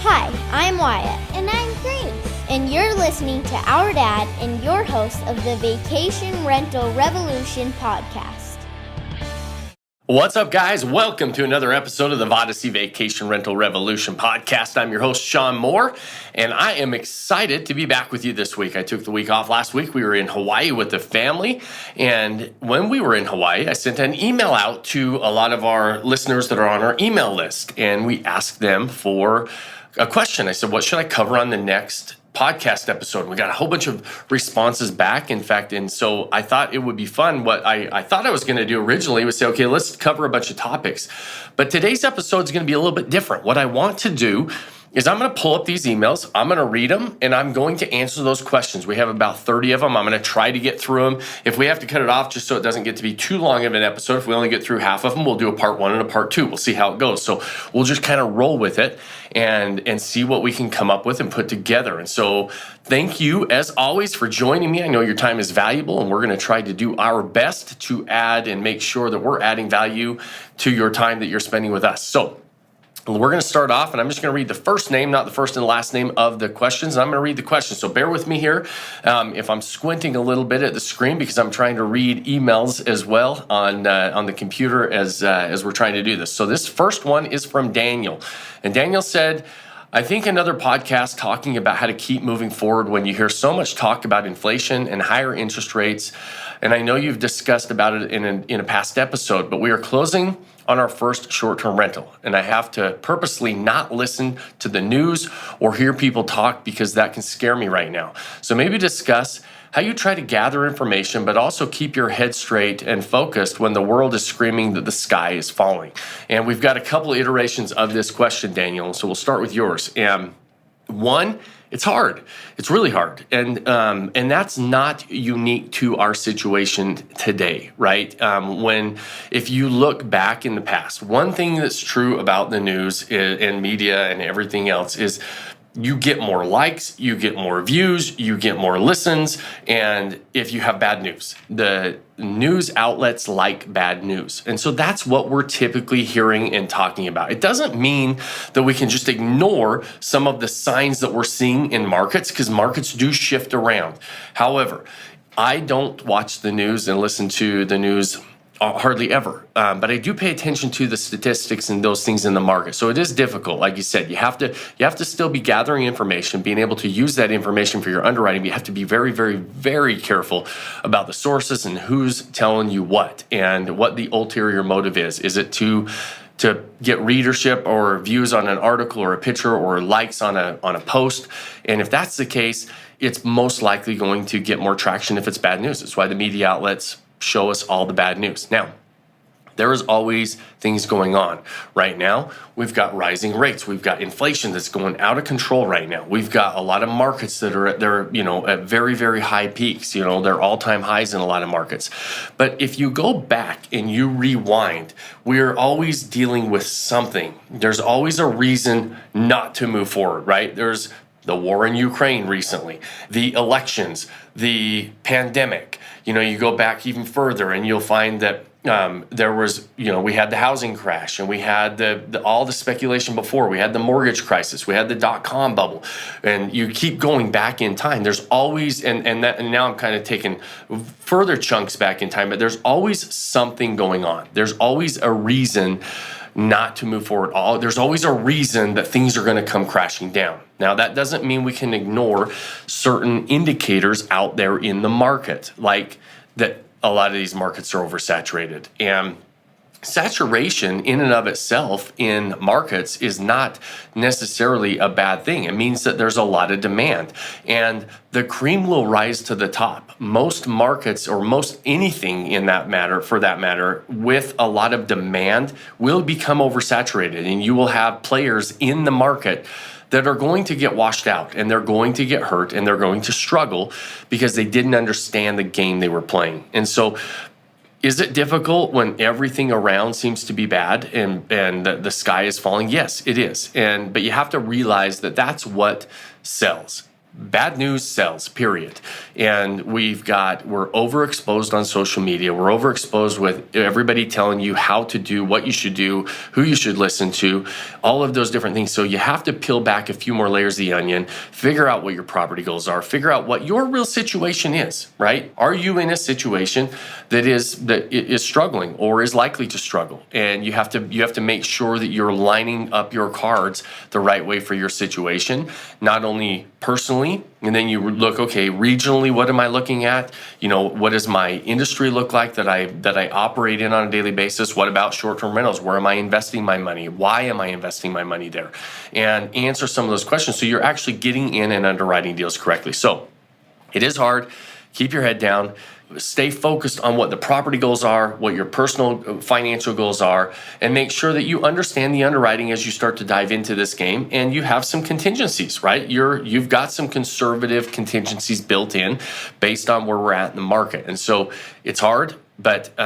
Hi, I'm Wyatt. And I'm Grace. And you're listening to Our Dad and your host of the Vacation Rental Revolution podcast. What's up, guys? Welcome to another episode of the Vodacy Vacation Rental Revolution podcast. I'm your host, Shawn Moore, and I am excited to be back with you this week. I took the week off last week. We were in Hawaii with the family, and when we were in Hawaii, I sent an email out to a lot of our listeners that are on our email list, and we asked them for a question. I said, what should I cover on the next podcast episode? We got a whole bunch of responses back, in fact, and so I thought it would be fun. What I thought I was going to do originally was say, okay, let's cover a bunch of topics. But today's episode is going to be a little bit different. What I want to do is I'm going to pull up these emails, I'm going to read them, and I'm going to answer those questions. We have about 30 of them. I'm going to try to get through them. If we have to cut it off just so it doesn't get to be too long of an episode, if we only get through half of them, we'll do a part one and a part two. We'll see how it goes. So we'll just kind of roll with it and see what we can come up with and put together. And so thank you, as always, for joining me. I know your time is valuable, and we're going to try to do our best to add and make sure that we're adding value to your time that you're spending with us. So we're going to start off, and I'm just going to read the first name, not the first and last name of the questions. And I'm going to read the questions. So bear with me here if I'm squinting a little bit at the screen, because I'm trying to read emails as well on the computer as we're trying to do this. So this first one is from Daniel. And Daniel said, I think another podcast talking about how to keep moving forward when you hear so much talk about inflation and higher interest rates. And I know you've discussed about it in a past episode, but we are closing on our first short-term rental. And I have to purposely not listen to the news or hear people talk, because that can scare me right now. So maybe discuss how you try to gather information, but also keep your head straight and focused when the world is screaming that the sky is falling. And we've got a couple of iterations of this question, Daniel. So we'll start with yours. One, it's hard. It's really hard. And that's not unique to our situation today, right? If you look back in the past, one thing that's true about the news and media and everything else is you get more likes, you get more views, you get more listens, and if you have bad news, the news outlets like bad news. And so that's what we're typically hearing and talking about. It doesn't mean that we can just ignore some of the signs that we're seeing in markets, because markets do shift around. However, I don't watch the news and listen to the news hardly ever, but I do pay attention to the statistics and those things in the market. So it is difficult. Like you said, you have to still be gathering information, being able to use that information for your underwriting. But you have to be very, very, very careful about the sources and who's telling you what and what the ulterior motive is. Is it to get readership or views on an article or a picture or likes on a post? And if that's the case, it's most likely going to get more traction if it's bad news. That's why the media outlets show us all the bad news. Now, there is always things going on. Right now, we've got rising rates. We've got inflation that's going out of control right now. We've got a lot of markets that are at very, very high peaks. They're all-time highs in a lot of markets. But if you go back and you rewind, we're always dealing with something. There's always a reason not to move forward, right? There's the war in Ukraine recently, the elections, the pandemic. You go back even further and you'll find that there was, we had the housing crash, and we had all the speculation before. We had the mortgage crisis. We had the dot-com bubble, and you keep going back in time. There's always, and now I'm kind of taking further chunks back in time, but there's always something going on. There's always a reason not to move forward. There's always a reason that things are going to come crashing down. Now, that doesn't mean we can ignore certain indicators out there in the market, like that a lot of these markets are oversaturated. And saturation in and of itself in markets is not necessarily a bad thing. It means that there's a lot of demand, and the cream will rise to the top. Most markets, or most anything for that matter, with a lot of demand will become oversaturated, and you will have players in the market that are going to get washed out, and they're going to get hurt, and they're going to struggle because they didn't understand the game they were playing. And so is it difficult when everything around seems to be bad and the sky is falling? Yes, it is. But you have to realize that that's what sells. bad news sells, period. And we're overexposed on social media. We're overexposed with everybody telling you how to do, what you should do, who you should listen to, all of those different things. So you have to peel back a few more layers of the onion, figure out what your property goals are, figure out what your real situation is, right? Are you in a situation that is struggling or is likely to struggle? And you have to make sure that you're lining up your cards the right way for your situation, not only personally, and then you look, okay, regionally, what am I looking at? What does my industry look like that I operate in on a daily basis? What about short-term rentals? Where am I investing my money? Why am I investing my money there? And answer some of those questions so you're actually getting in and underwriting deals correctly. So it is hard. Keep your head down. Stay focused on what the property goals are, what your personal financial goals are, and make sure that you understand the underwriting as you start to dive into this game, and you have some contingencies, right? You've got some conservative contingencies built in based on where we're at in the market. And so it's hard, but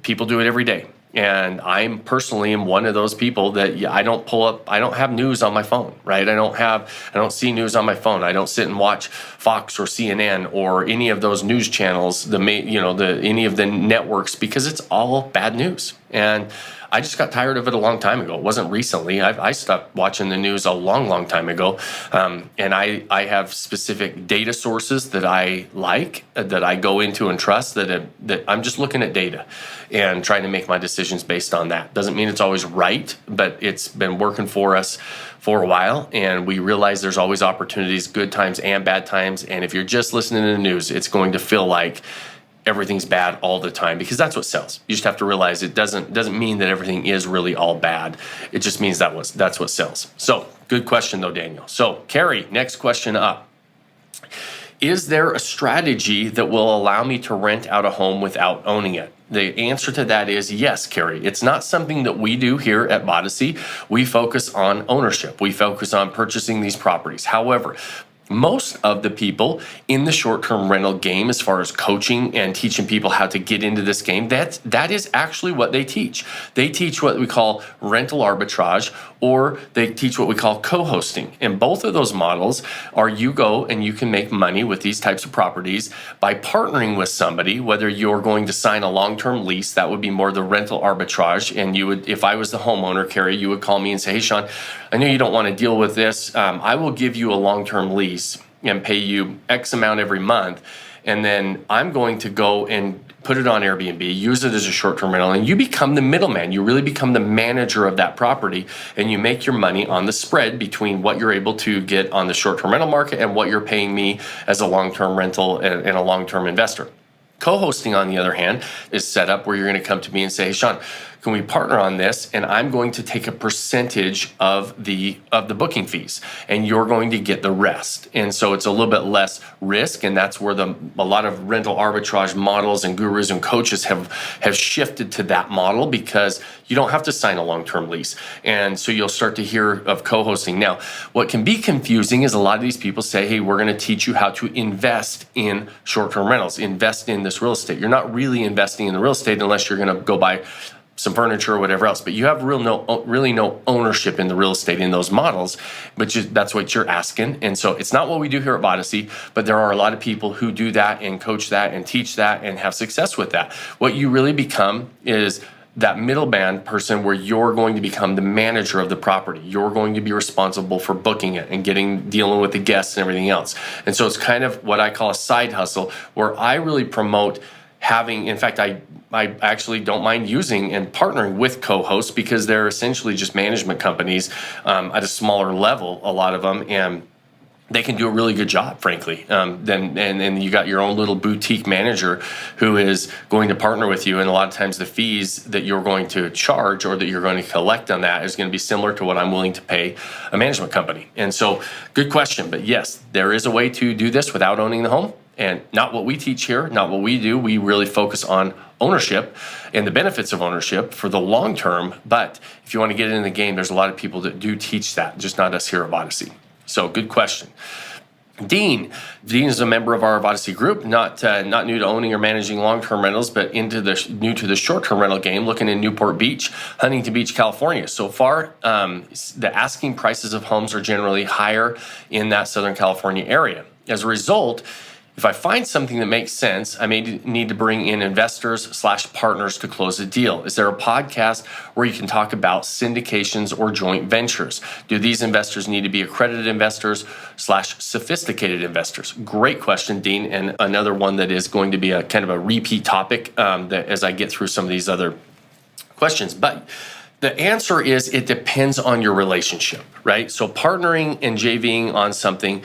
people do it every day. And I'm personally am one of those people that I don't have news on my phone, right? I don't see news on my phone. I don't sit and watch Fox or CNN or any of those news channels, any of the networks, because it's all bad news. And I just got tired of it a long time ago. It wasn't recently. I stopped watching the news a long, long time ago. And I have specific data sources that I like, that I go into and trust, that I'm just looking at data and trying to make my decisions based on that. Doesn't mean it's always right, but it's been working for us for a while. And we realize there's always opportunities, good times and bad times. And if you're just listening to the news, it's going to feel like everything's bad all the time, because that's what sells. You just have to realize it doesn't mean that everything is really all bad. It just means that's what sells. So good question though, Daniel. So Carrie, next question up. Is there a strategy that will allow me to rent out a home without owning it? The answer to that is yes, Carrie. It's not something that we do here at Bodyssey. We focus on ownership. We focus on purchasing these properties. However, most of the people in the short-term rental game, as far as coaching and teaching people how to get into this game, that is actually what they teach. They teach what we call rental arbitrage, or they teach what we call co-hosting. And both of those models are you go and you can make money with these types of properties by partnering with somebody, whether you're going to sign a long-term lease, that would be more the rental arbitrage. And you would, if I was the homeowner, Carrie, you would call me and say, hey, Shawn, I know you don't want to deal with this. I will give you a long-term lease and pay you X amount every month. And then I'm going to go and put it on Airbnb, use it as a short-term rental, and you become the middleman. You really become the manager of that property, and you make your money on the spread between what you're able to get on the short-term rental market and what you're paying me as a long-term rental and a long-term investor. Co-hosting, on the other hand, is set up where you're going to come to me and say, hey, Shawn, can we partner on this? And I'm going to take a percentage of the booking fees, and you're going to get the rest. And so it's a little bit less risk, and that's where a lot of rental arbitrage models and gurus and coaches have shifted to that model, because you don't have to sign a long-term lease. And so you'll start to hear of co-hosting. Now, what can be confusing is a lot of these people say, hey, we're going to teach you how to invest in short-term rentals, invest in this real estate. You're not really investing in the real estate unless you're going to go buy some furniture or whatever else, but you have really no ownership in the real estate in those models, but that's what you're asking. And so it's not what we do here at Bodyssey, but there are a lot of people who do that and coach that and teach that and have success with that. What you really become is that middleman person, where you're going to become the manager of the property. You're going to be responsible for booking it and dealing with the guests and everything else. And so it's kind of what I call a side hustle, where I really promote having, in fact, I actually don't mind using and partnering with co-hosts, because they're essentially just management companies at a smaller level, a lot of them, and they can do a really good job, frankly. And you got your own little boutique manager who is going to partner with you, and a lot of times the fees that you're going to charge or that you're going to collect on that is going to be similar to what I'm willing to pay a management company. And so, good question, but yes, there is a way to do this without owning the home. And not what we teach here, not what we do. We really focus on ownership and the benefits of ownership for the long term. But if you want to get in the game, there's a lot of people that do teach that, just not us here at Bodyssey. So good question. Dean. Dean is a member of our Odyssey group, not new to owning or managing long-term rentals, but new to the short-term rental game, looking in Newport Beach, Huntington Beach, California. So far, the asking prices of homes are generally higher in that Southern California area. As a result, if I find something that makes sense, I may need to bring in investors/partners to close a deal. Is there a podcast where you can talk about syndications or joint ventures? Do these investors need to be accredited investors/sophisticated investors? Great question, Dean, and another one that is going to be a kind of a repeat topic that as I get through some of these other questions. But the answer is it depends on your relationship, right? So partnering and JVing on something,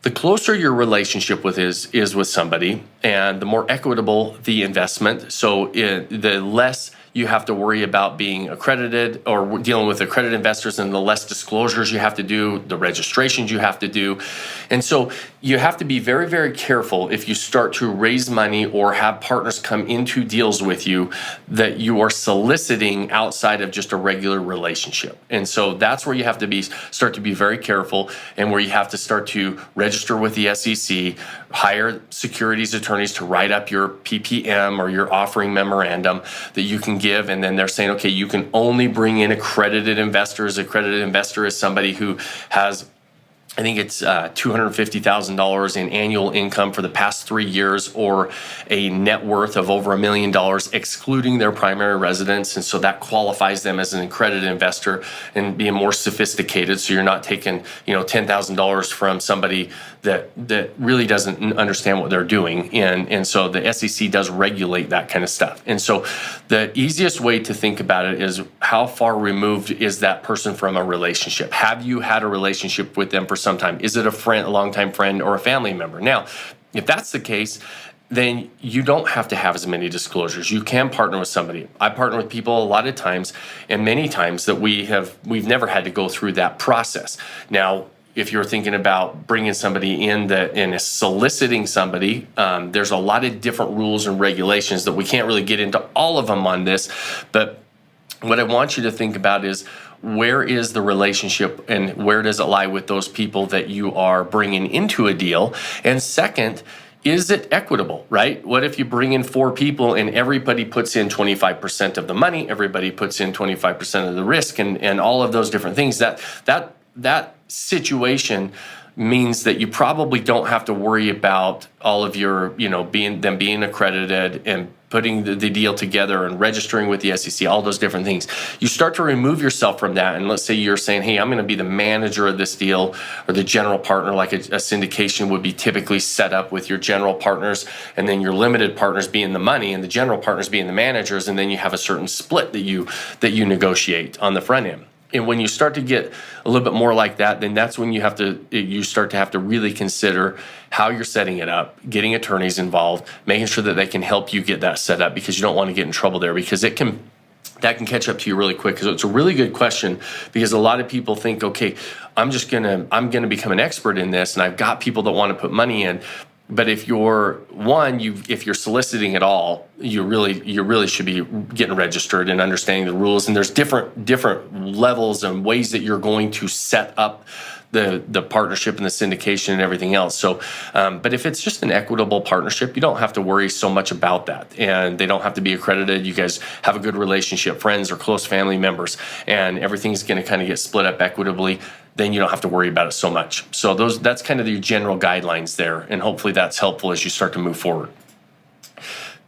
the closer your relationship is with somebody, and the more equitable the investment, so the less you have to worry about being accredited or dealing with accredited investors, and the less disclosures you have to do, the registrations you have to do. And so you have to be very, very careful if you start to raise money or have partners come into deals with you that you are soliciting outside of just a regular relationship. And so that's where you have to start to be very careful, and where you have to start to register with the SEC, hire securities attorneys to write up your PPM or your offering memorandum that you can give, and then they're saying, okay, you can only bring in accredited investors. Accredited investor is somebody who has, I think it's $250,000 in annual income for the past 3 years, or a net worth of over $1 million, excluding their primary residence. And so that qualifies them as an accredited investor and being more sophisticated. So you're not taking, $10,000 from somebody that really doesn't understand what they're doing. And so the SEC does regulate that kind of stuff. And so the easiest way to think about it is, how far removed is that person from a relationship? Have you had a relationship with them for some time? Is it a friend, a longtime friend, or a family member? Now, if that's the case, then you don't have to have as many disclosures. You can partner with somebody. I partner with people a lot of times, and many times that we've never had to go through that process. Now, if you're thinking about bringing somebody in and is soliciting somebody, there's a lot of different rules and regulations that we can't really get into all of them on this. But what I want you to think about is, where is the relationship and where does it lie with those people that you are bringing into a deal? And second, is it equitable, right? What if you bring in 4 people and everybody puts in 25% of the money, everybody puts in 25% of the risk, and all of those different things? That situation means that you probably don't have to worry about all of your, being accredited and putting the deal together and registering with the SEC, all those different things. You start to remove yourself from that. And let's say you're saying, hey, I'm going to be the manager of this deal, or the general partner, like a syndication would be typically set up with your general partners, and then your limited partners being the money and the general partners being the managers. And then you have a certain split that you negotiate on the front end. And when you start to get a little bit more like that, then that's when you start to have to really consider how you're setting it up, getting attorneys involved, making sure that they can help you get that set up, because you don't want to get in trouble there, because that can catch up to you really quick. So it's a really good question, because a lot of people think, okay, I'm gonna become an expert in this, and I've got people that want to put money in. But if you're soliciting at all, you really should be getting registered and understanding the rules. And there's different levels and ways that you're going to set up the partnership and the syndication and everything else. So, but if it's just an equitable partnership, you don't have to worry so much about that, and they don't have to be accredited. You guys have a good relationship, friends or close family members, and everything's going to kind of get split up equitably. Then you don't have to worry about it so much. So that's kind of the general guidelines there, and hopefully that's helpful as you start to move forward.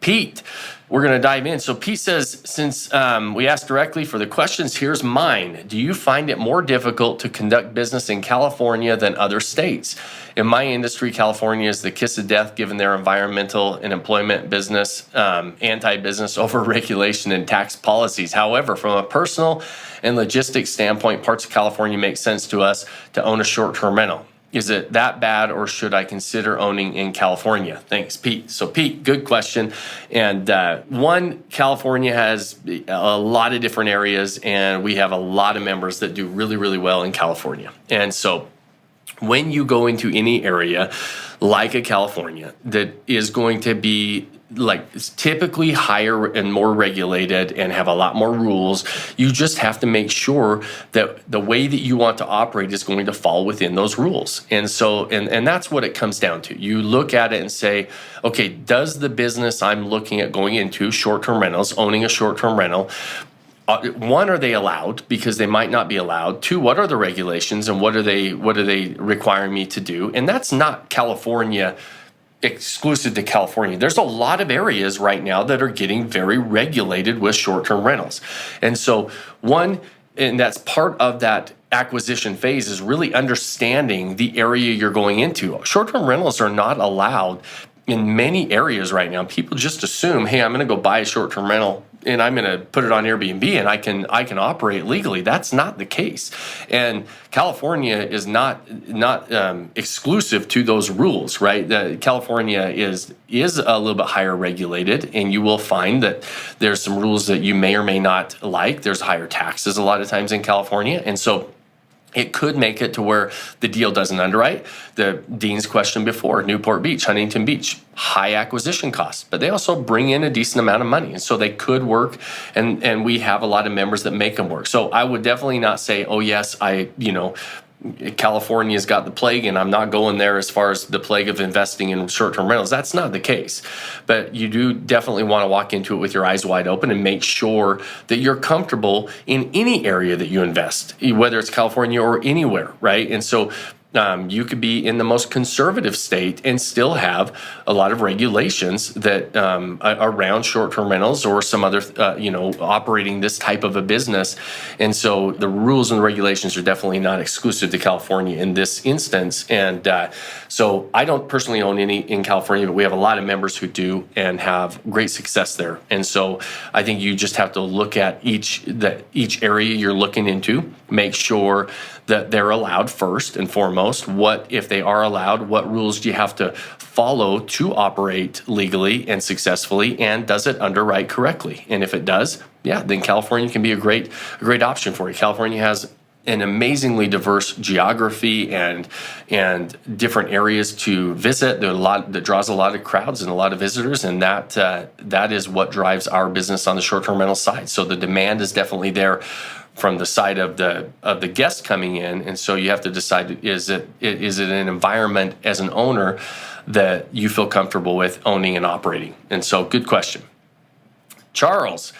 Pete, we're going to dive in. So Pete says, since we asked directly for the questions, here's mine. Do you find it more difficult to conduct business in California than other states? In my industry, California is the kiss of death, given their environmental and employment business, anti-business over-regulation and tax policies. However, from a personal and logistics standpoint, parts of California make sense to us to own a short-term rental. Is it that bad, or should I consider owning in California? Thanks, Pete. So Pete, good question. And California has a lot of different areas, and we have a lot of members that do really, really well in California. And so when you go into any area like a California that is going to be like typically higher and more regulated and have a lot more rules, you just have to make sure that the way that you want to operate is going to fall within those rules. And so, and that's what it comes down to. You look at it and say, okay, does the business I'm looking at going into, short-term rentals, owning a short-term rental, one, are they allowed? Because they might not be allowed. Two, what are the regulations and what are they requiring me to do? And that's not California exclusive to California. There's a lot of areas right now that are getting very regulated with short-term rentals. And so and that's part of that acquisition phase, is really understanding the area you're going into. Short-term rentals are not allowed in many areas right now. People just assume, hey, I'm going to go buy a short-term rental and I'm going to put it on Airbnb and I can operate legally. That's not the case. And California is not exclusive to those rules, right? California is a little bit higher regulated, and you will find that there's some rules that you may or may not like. There's higher taxes a lot of times in California, and so it could make it to where the deal doesn't underwrite. The Dean's question before, Newport Beach, Huntington Beach, high acquisition costs, but they also bring in a decent amount of money. And so they could work, and we have a lot of members that make them work. So I would definitely not say, oh yes, California's got the plague and I'm not going there as far as the plague of investing in short-term rentals. That's not the case. But you do definitely want to walk into it with your eyes wide open and make sure that you're comfortable in any area that you invest, whether it's California or anywhere, right? And so you could be in the most conservative state and still have a lot of regulations that around short-term rentals or some other, operating this type of a business. And so the rules and the regulations are definitely not exclusive to California in this instance. And so I don't personally own any in California, but we have a lot of members who do and have great success there. And so I think you just have to look at each area you're looking into, make sure that they're allowed first and foremost. What, if they are allowed, what rules do you have to follow to operate legally and successfully, and does it underwrite correctly? And if it does, then California can be a great option for you. California has an amazingly diverse geography and different areas to visit. There are a lot that draws a lot of crowds and a lot of visitors, and that is what drives our business on the short-term rental side. So the demand is definitely there from the side of the guest coming in, and so you have to decide, is it an environment as an owner that you feel comfortable with owning and operating? And so, good question. Charles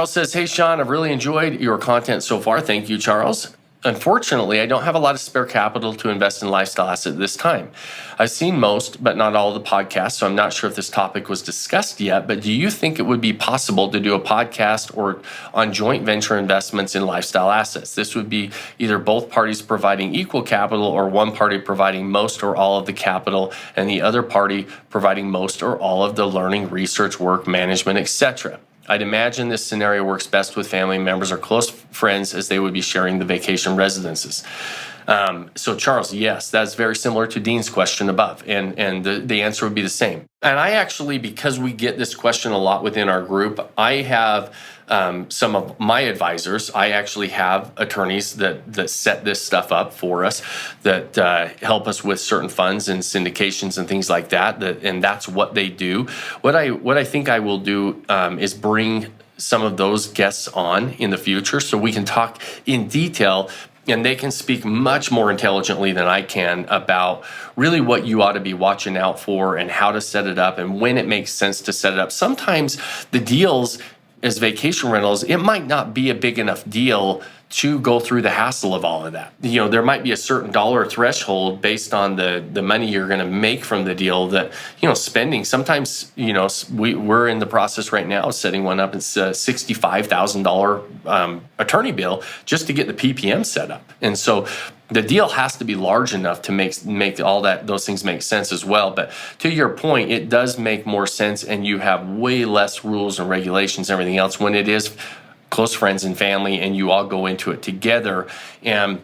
says, hey Shawn, I've really enjoyed your content so far. Thank you, Charles. Unfortunately, I don't have a lot of spare capital to invest in lifestyle assets at this time. I've seen most, but not all of the podcasts, so I'm not sure if this topic was discussed yet, but do you think it would be possible to do a podcast or on joint venture investments in lifestyle assets? This would be either both parties providing equal capital or one party providing most or all of the capital and the other party providing most or all of the learning, research, work, management, etc. I'd imagine this scenario works best with family members or close friends, as they would be sharing the vacation residences. So Charles, yes, that's very similar to Dean's question above, and the answer would be the same. And I actually, because we get this question a lot within our group, I have some of my advisors, I actually have attorneys that set this stuff up for us, that help us with certain funds and syndications and things like that, and that's what they do. What I think I will do is bring some of those guests on in the future so we can talk in detail, and they can speak much more intelligently than I can about really what you ought to be watching out for and how to set it up and when it makes sense to set it up. Sometimes the deals as vacation rentals, it might not be a big enough deal to go through the hassle of all of that. There might be a certain dollar threshold based on the money you're going to make from the deal that, spending. Sometimes, we're in the process right now of setting one up. It's a $65,000 attorney bill just to get the PPM set up. And so the deal has to be large enough to make all those things make sense as well. But to your point, it does make more sense, and you have way less rules and regulations and everything else when it is close friends and family, and you all go into it together. And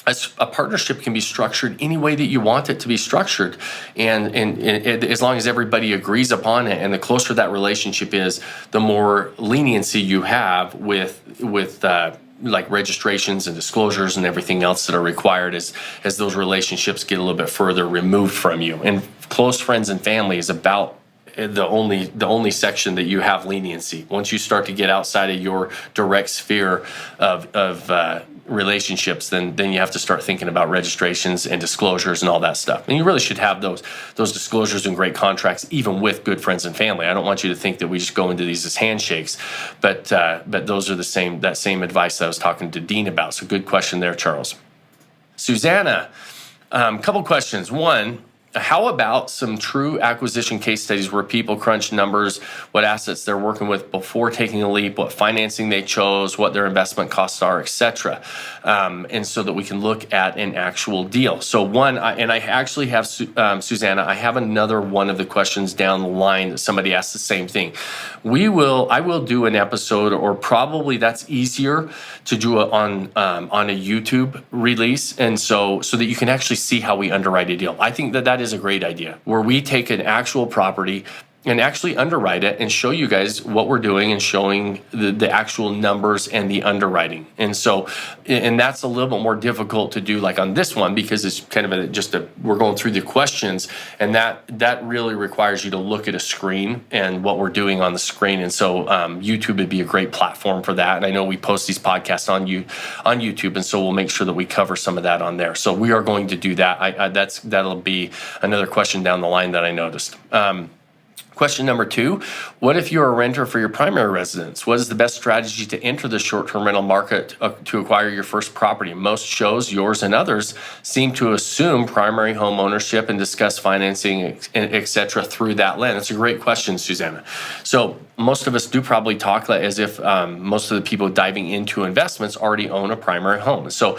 a partnership can be structured any way that you want it to be structured, and as long as everybody agrees upon it. And the closer that relationship is, the more leniency you have with like registrations and disclosures and everything else that are required as those relationships get a little bit further removed from you. And close friends and family is about the only section that you have leniency. Once you start to get outside of your direct sphere of relationships, then you have to start thinking about registrations and disclosures and all that stuff. And you really should have those disclosures and great contracts, even with good friends and family. I don't want you to think that we just go into these as handshakes, but those are that same advice I was talking to Dean about. So good question there, Charles. Susanna, couple questions. One, how about some true acquisition case studies where people crunch numbers, what assets they're working with before taking a leap, what financing they chose, what their investment costs are, etc., and so that we can look at an actual deal. So one, I actually have, Susanna, I have another one of the questions down the line that somebody asked the same thing. I will do an episode, or probably that's easier to do it on a YouTube release, and so that you can actually see how we underwrite a deal. I think that is a great idea, where we take an actual property and actually underwrite it and show you guys what we're doing and showing the actual numbers and the underwriting. And so, and that's a little bit more difficult to do like on this one, because it's kind of we're going through the questions, and that really requires you to look at a screen and what we're doing on the screen. And so YouTube would be a great platform for that. And I know we post these podcasts on YouTube, and so we'll make sure that we cover some of that on there. So we are going to do that. That'll be another question down the line that I noticed. Question number 2, what if you're a renter for your primary residence? What is the best strategy to enter the short-term rental market to acquire your first property? Most shows, yours and others, seem to assume primary home ownership and discuss financing, etc. through that lens. That's a great question, Susanna. So most of us do probably talk as if most of the people diving into investments already own a primary home. So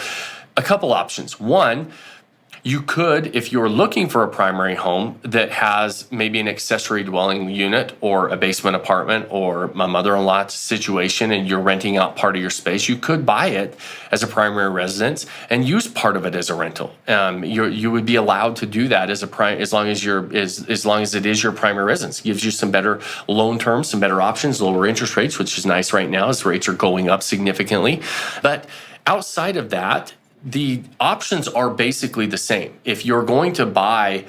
a couple options. One, you could, if you're looking for a primary home that has maybe an accessory dwelling unit or a basement apartment or a mother-in-law situation, and you're renting out part of your space, you could buy it as a primary residence and use part of it as a rental. You would be allowed to do that as long as it is your primary residence. It gives you some better loan terms, some better options, lower interest rates, which is nice right now as rates are going up significantly. But outside of that, the options are basically the same. If you're going to buy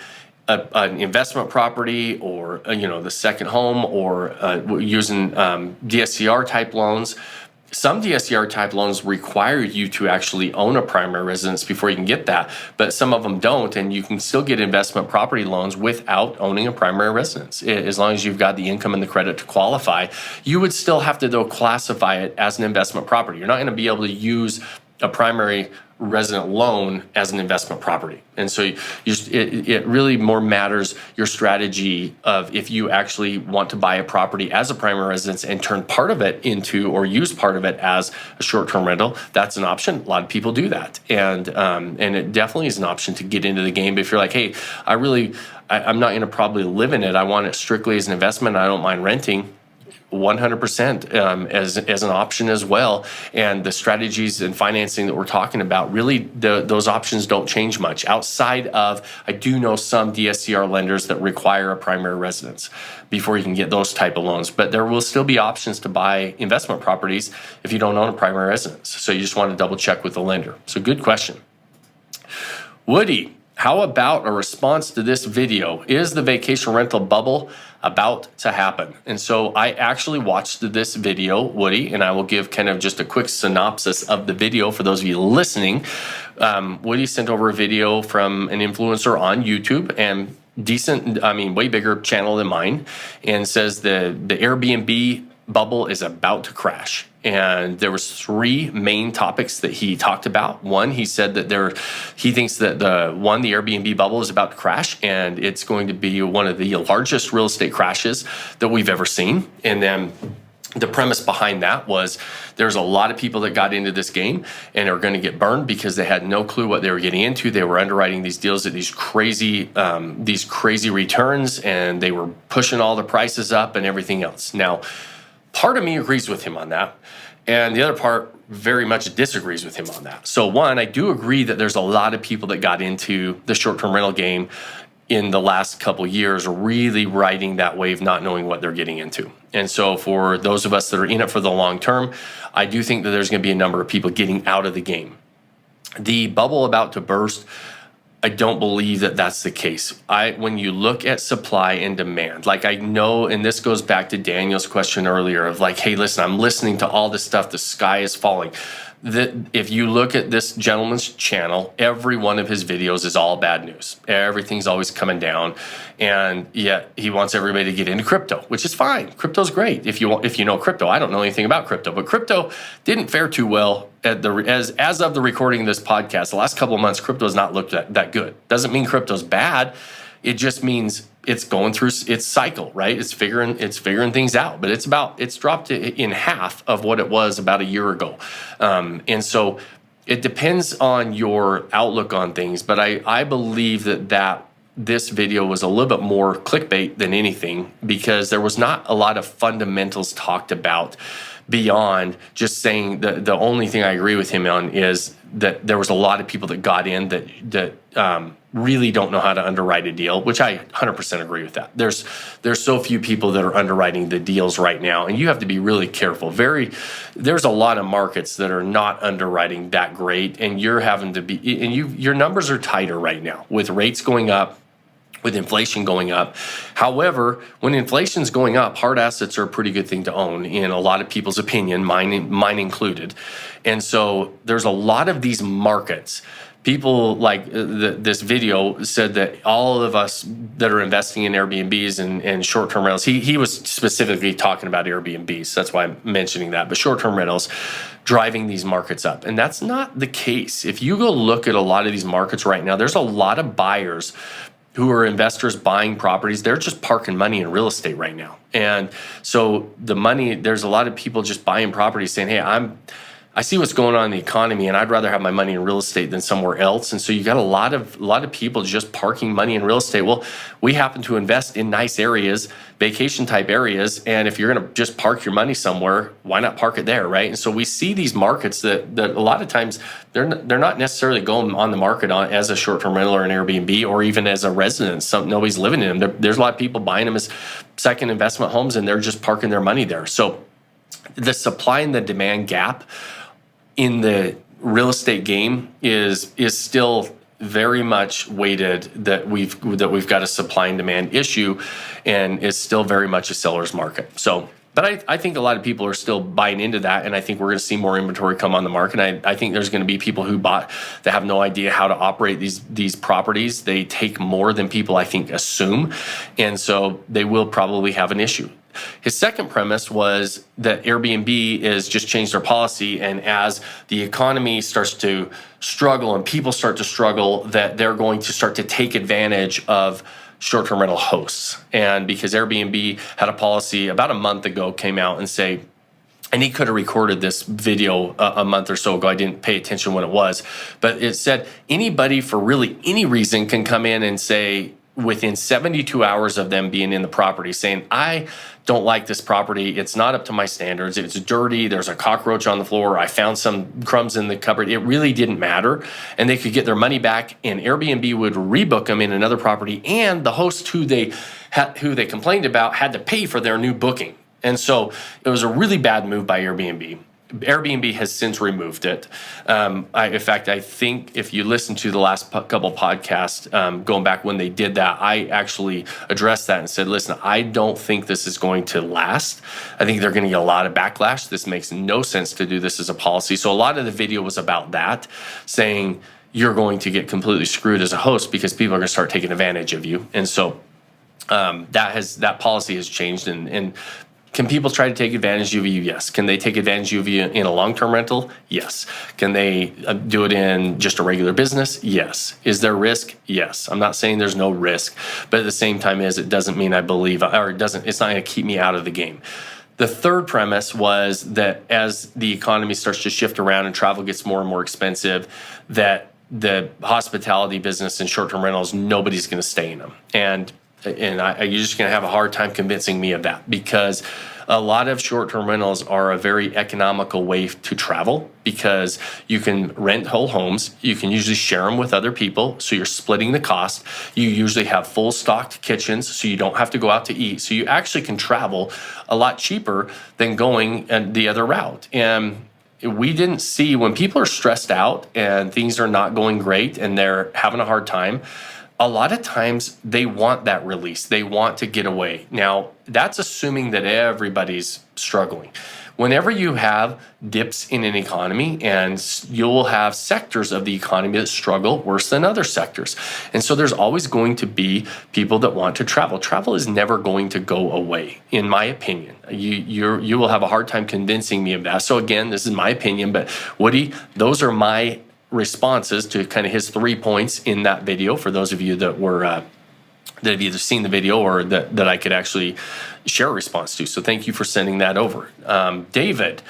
an investment property, or the second home, or using DSCR type loans, some DSCR type loans require you to actually own a primary residence before you can get that, but some of them don't, and you can still get investment property loans without owning a primary residence. As long as you've got the income and the credit to qualify, you would still have to, though, classify it as an investment property. You're not going to be able to use a primary resident loan as an investment property. And so it really more matters your strategy of if you actually want to buy a property as a primary residence and turn part of it into, or use part of it as a short-term rental. That's an option. A lot of people do that. And it definitely is an option to get into the game. But if you're like, hey, I'm not going to probably live in it, I want it strictly as an investment, I don't mind renting, 100% as an option as well. And the strategies and financing that we're talking about, really those options don't change much, outside of, I do know some DSCR lenders that require a primary residence before you can get those type of loans. But there will still be options to buy investment properties if you don't own a primary residence. So you just want to double check with the lender. So good question. Woody, how about a response to this video? Is the vacation rental bubble about to happen? And so I actually watched this video, Woody, and I will give kind of just a quick synopsis of the video for those of you listening. Woody sent over a video from an influencer on YouTube, and way bigger channel than mine, and says the Airbnb bubble is about to crash. And there was 3 main topics that he talked about. One, he said that he thinks that the Airbnb bubble is about to crash, and it's going to be one of the largest real estate crashes that we've ever seen. And then the premise behind that was there's a lot of people that got into this game and are going to get burned because they had no clue what they were getting into. They were underwriting these deals at these crazy returns, and they were pushing all the prices up and everything else. Now, part of me agrees with him on that, and the other part very much disagrees with him on that. So one, I do agree that there's a lot of people that got into the short-term rental game in the last couple years really riding that wave, not knowing what they're getting into. And so for those of us that are in it for the long term, I do think that there's going to be a number of people getting out of the game. The bubble about to burst, I don't believe that that's the case. When you look at supply and demand, like I know, and this goes back to Daniel's question earlier of like, hey, listen, I'm listening to all this stuff, the sky is falling. That if you look at this gentleman's channel, every one of his videos is all bad news. Everything's always coming down, and yet he wants everybody to get into crypto, which is fine. Crypto's great if you know crypto. I don't know anything about crypto, but crypto didn't fare too well as of the recording of this podcast. The last couple of months, crypto has not looked that good. Doesn't mean crypto's bad. It just means it's going through its cycle, right? It's figuring things out, but it's dropped in half of what it was about a year ago. And so it depends on your outlook on things, but I believe that this video was a little bit more clickbait than anything, because there was not a lot of fundamentals talked about beyond just saying the only thing I agree with him on is that there was a lot of people that got in that really don't know how to underwrite a deal, which I 100% agree with that. There's so few people that are underwriting the deals right now, and you have to be really careful. There's a lot of markets that are not underwriting that great, and you're having to be, and your numbers are tighter right now with rates going up, with inflation going up. However, when inflation's going up, hard assets are a pretty good thing to own in a lot of people's opinion, mine included. And so there's a lot of these markets. People like this video said that all of us that are investing in Airbnbs and short-term rentals, he was specifically talking about Airbnbs. That's why I'm mentioning that. But short-term rentals driving these markets up. And that's not the case. If you go look at a lot of these markets right now, there's a lot of buyers who are investors buying properties. They're just parking money in real estate right now. And so there's a lot of people just buying properties saying, hey, I see what's going on in the economy, and I'd rather have my money in real estate than somewhere else. And so you got a lot of people just parking money in real estate. Well, we happen to invest in nice areas, vacation type areas, and if you're going to just park your money somewhere, why not park it there, right? And so we see these markets that a lot of times they're not necessarily going on the market as a short-term rental or an Airbnb or even as a residence. Nobody's living in them. There's a lot of people buying them as second investment homes, and they're just parking their money there. So the supply and the demand gap in the real estate game is still very much weighted that we've got a supply and demand issue, and is still very much a seller's market. So, but I think a lot of people are still buying into that, and I think we're going to see more inventory come on the market. I think there's going to be people who bought that have no idea how to operate these properties. They take more than people I think assume, and so they will probably have an issue. His second premise was that Airbnb has just changed their policy, and as the economy starts to struggle and people start to struggle, that they're going to start to take advantage of short-term rental hosts. And because Airbnb had a policy about a month ago, came out and say, and he could have recorded this video a month or so ago. I didn't pay attention when it was, but it said anybody for really any reason can come in and say, within 72 hours of them being in the property, saying, I don't like this property. It's not up to my standards. It's dirty. There's a cockroach on the floor. I found some crumbs in the cupboard. It really didn't matter. And they could get their money back, and Airbnb would rebook them in another property. And the host who they complained about had to pay for their new booking. And so it was a really bad move by Airbnb. Airbnb has since removed it. In fact, I think if you listen to the last couple podcasts, going back when they did that, I actually addressed that and said, listen, I don't think this is going to last. I think they're going to get a lot of backlash. This makes no sense to do this as a policy. So a lot of the video was about that, saying you're going to get completely screwed as a host because people are going to start taking advantage of you. And so that policy has changed, and can people try to take advantage of you? Yes. Can they take advantage of you in a long-term rental? Yes. Can they do it in just a regular business? Yes. Is there risk? Yes. I'm not saying there's no risk, but at the same time it doesn't mean I believe, or it's not going to keep me out of the game. The third premise was that as the economy starts to shift around and travel gets more and more expensive, that the hospitality business and short-term rentals, nobody's going to stay in them. And you're just going to have a hard time convincing me of that, because A lot of short-term rentals are a very economical way to travel because you can rent whole homes. You can usually share them with other people, so you're splitting the cost. You usually have full stocked kitchens, so you don't have to go out to eat. So you actually can travel a lot cheaper than going the other route. And we didn't see, when people are stressed out and things are not going great and they're having a hard time, a lot of times they want that release. They want to get away. Now, that's assuming that everybody's struggling. Whenever you have dips in an economy, and you will have sectors of the economy that struggle worse than other sectors. And so there's always going to be people that want to travel. Travel is never going to go away, in my opinion. You will have a hard time convincing me of that. So again, this is my opinion, but Woody, those are my responses to kind of his 3 points in that video. For those of you that were that have either seen the video or that I could actually share a response to. So thank you for sending that over. David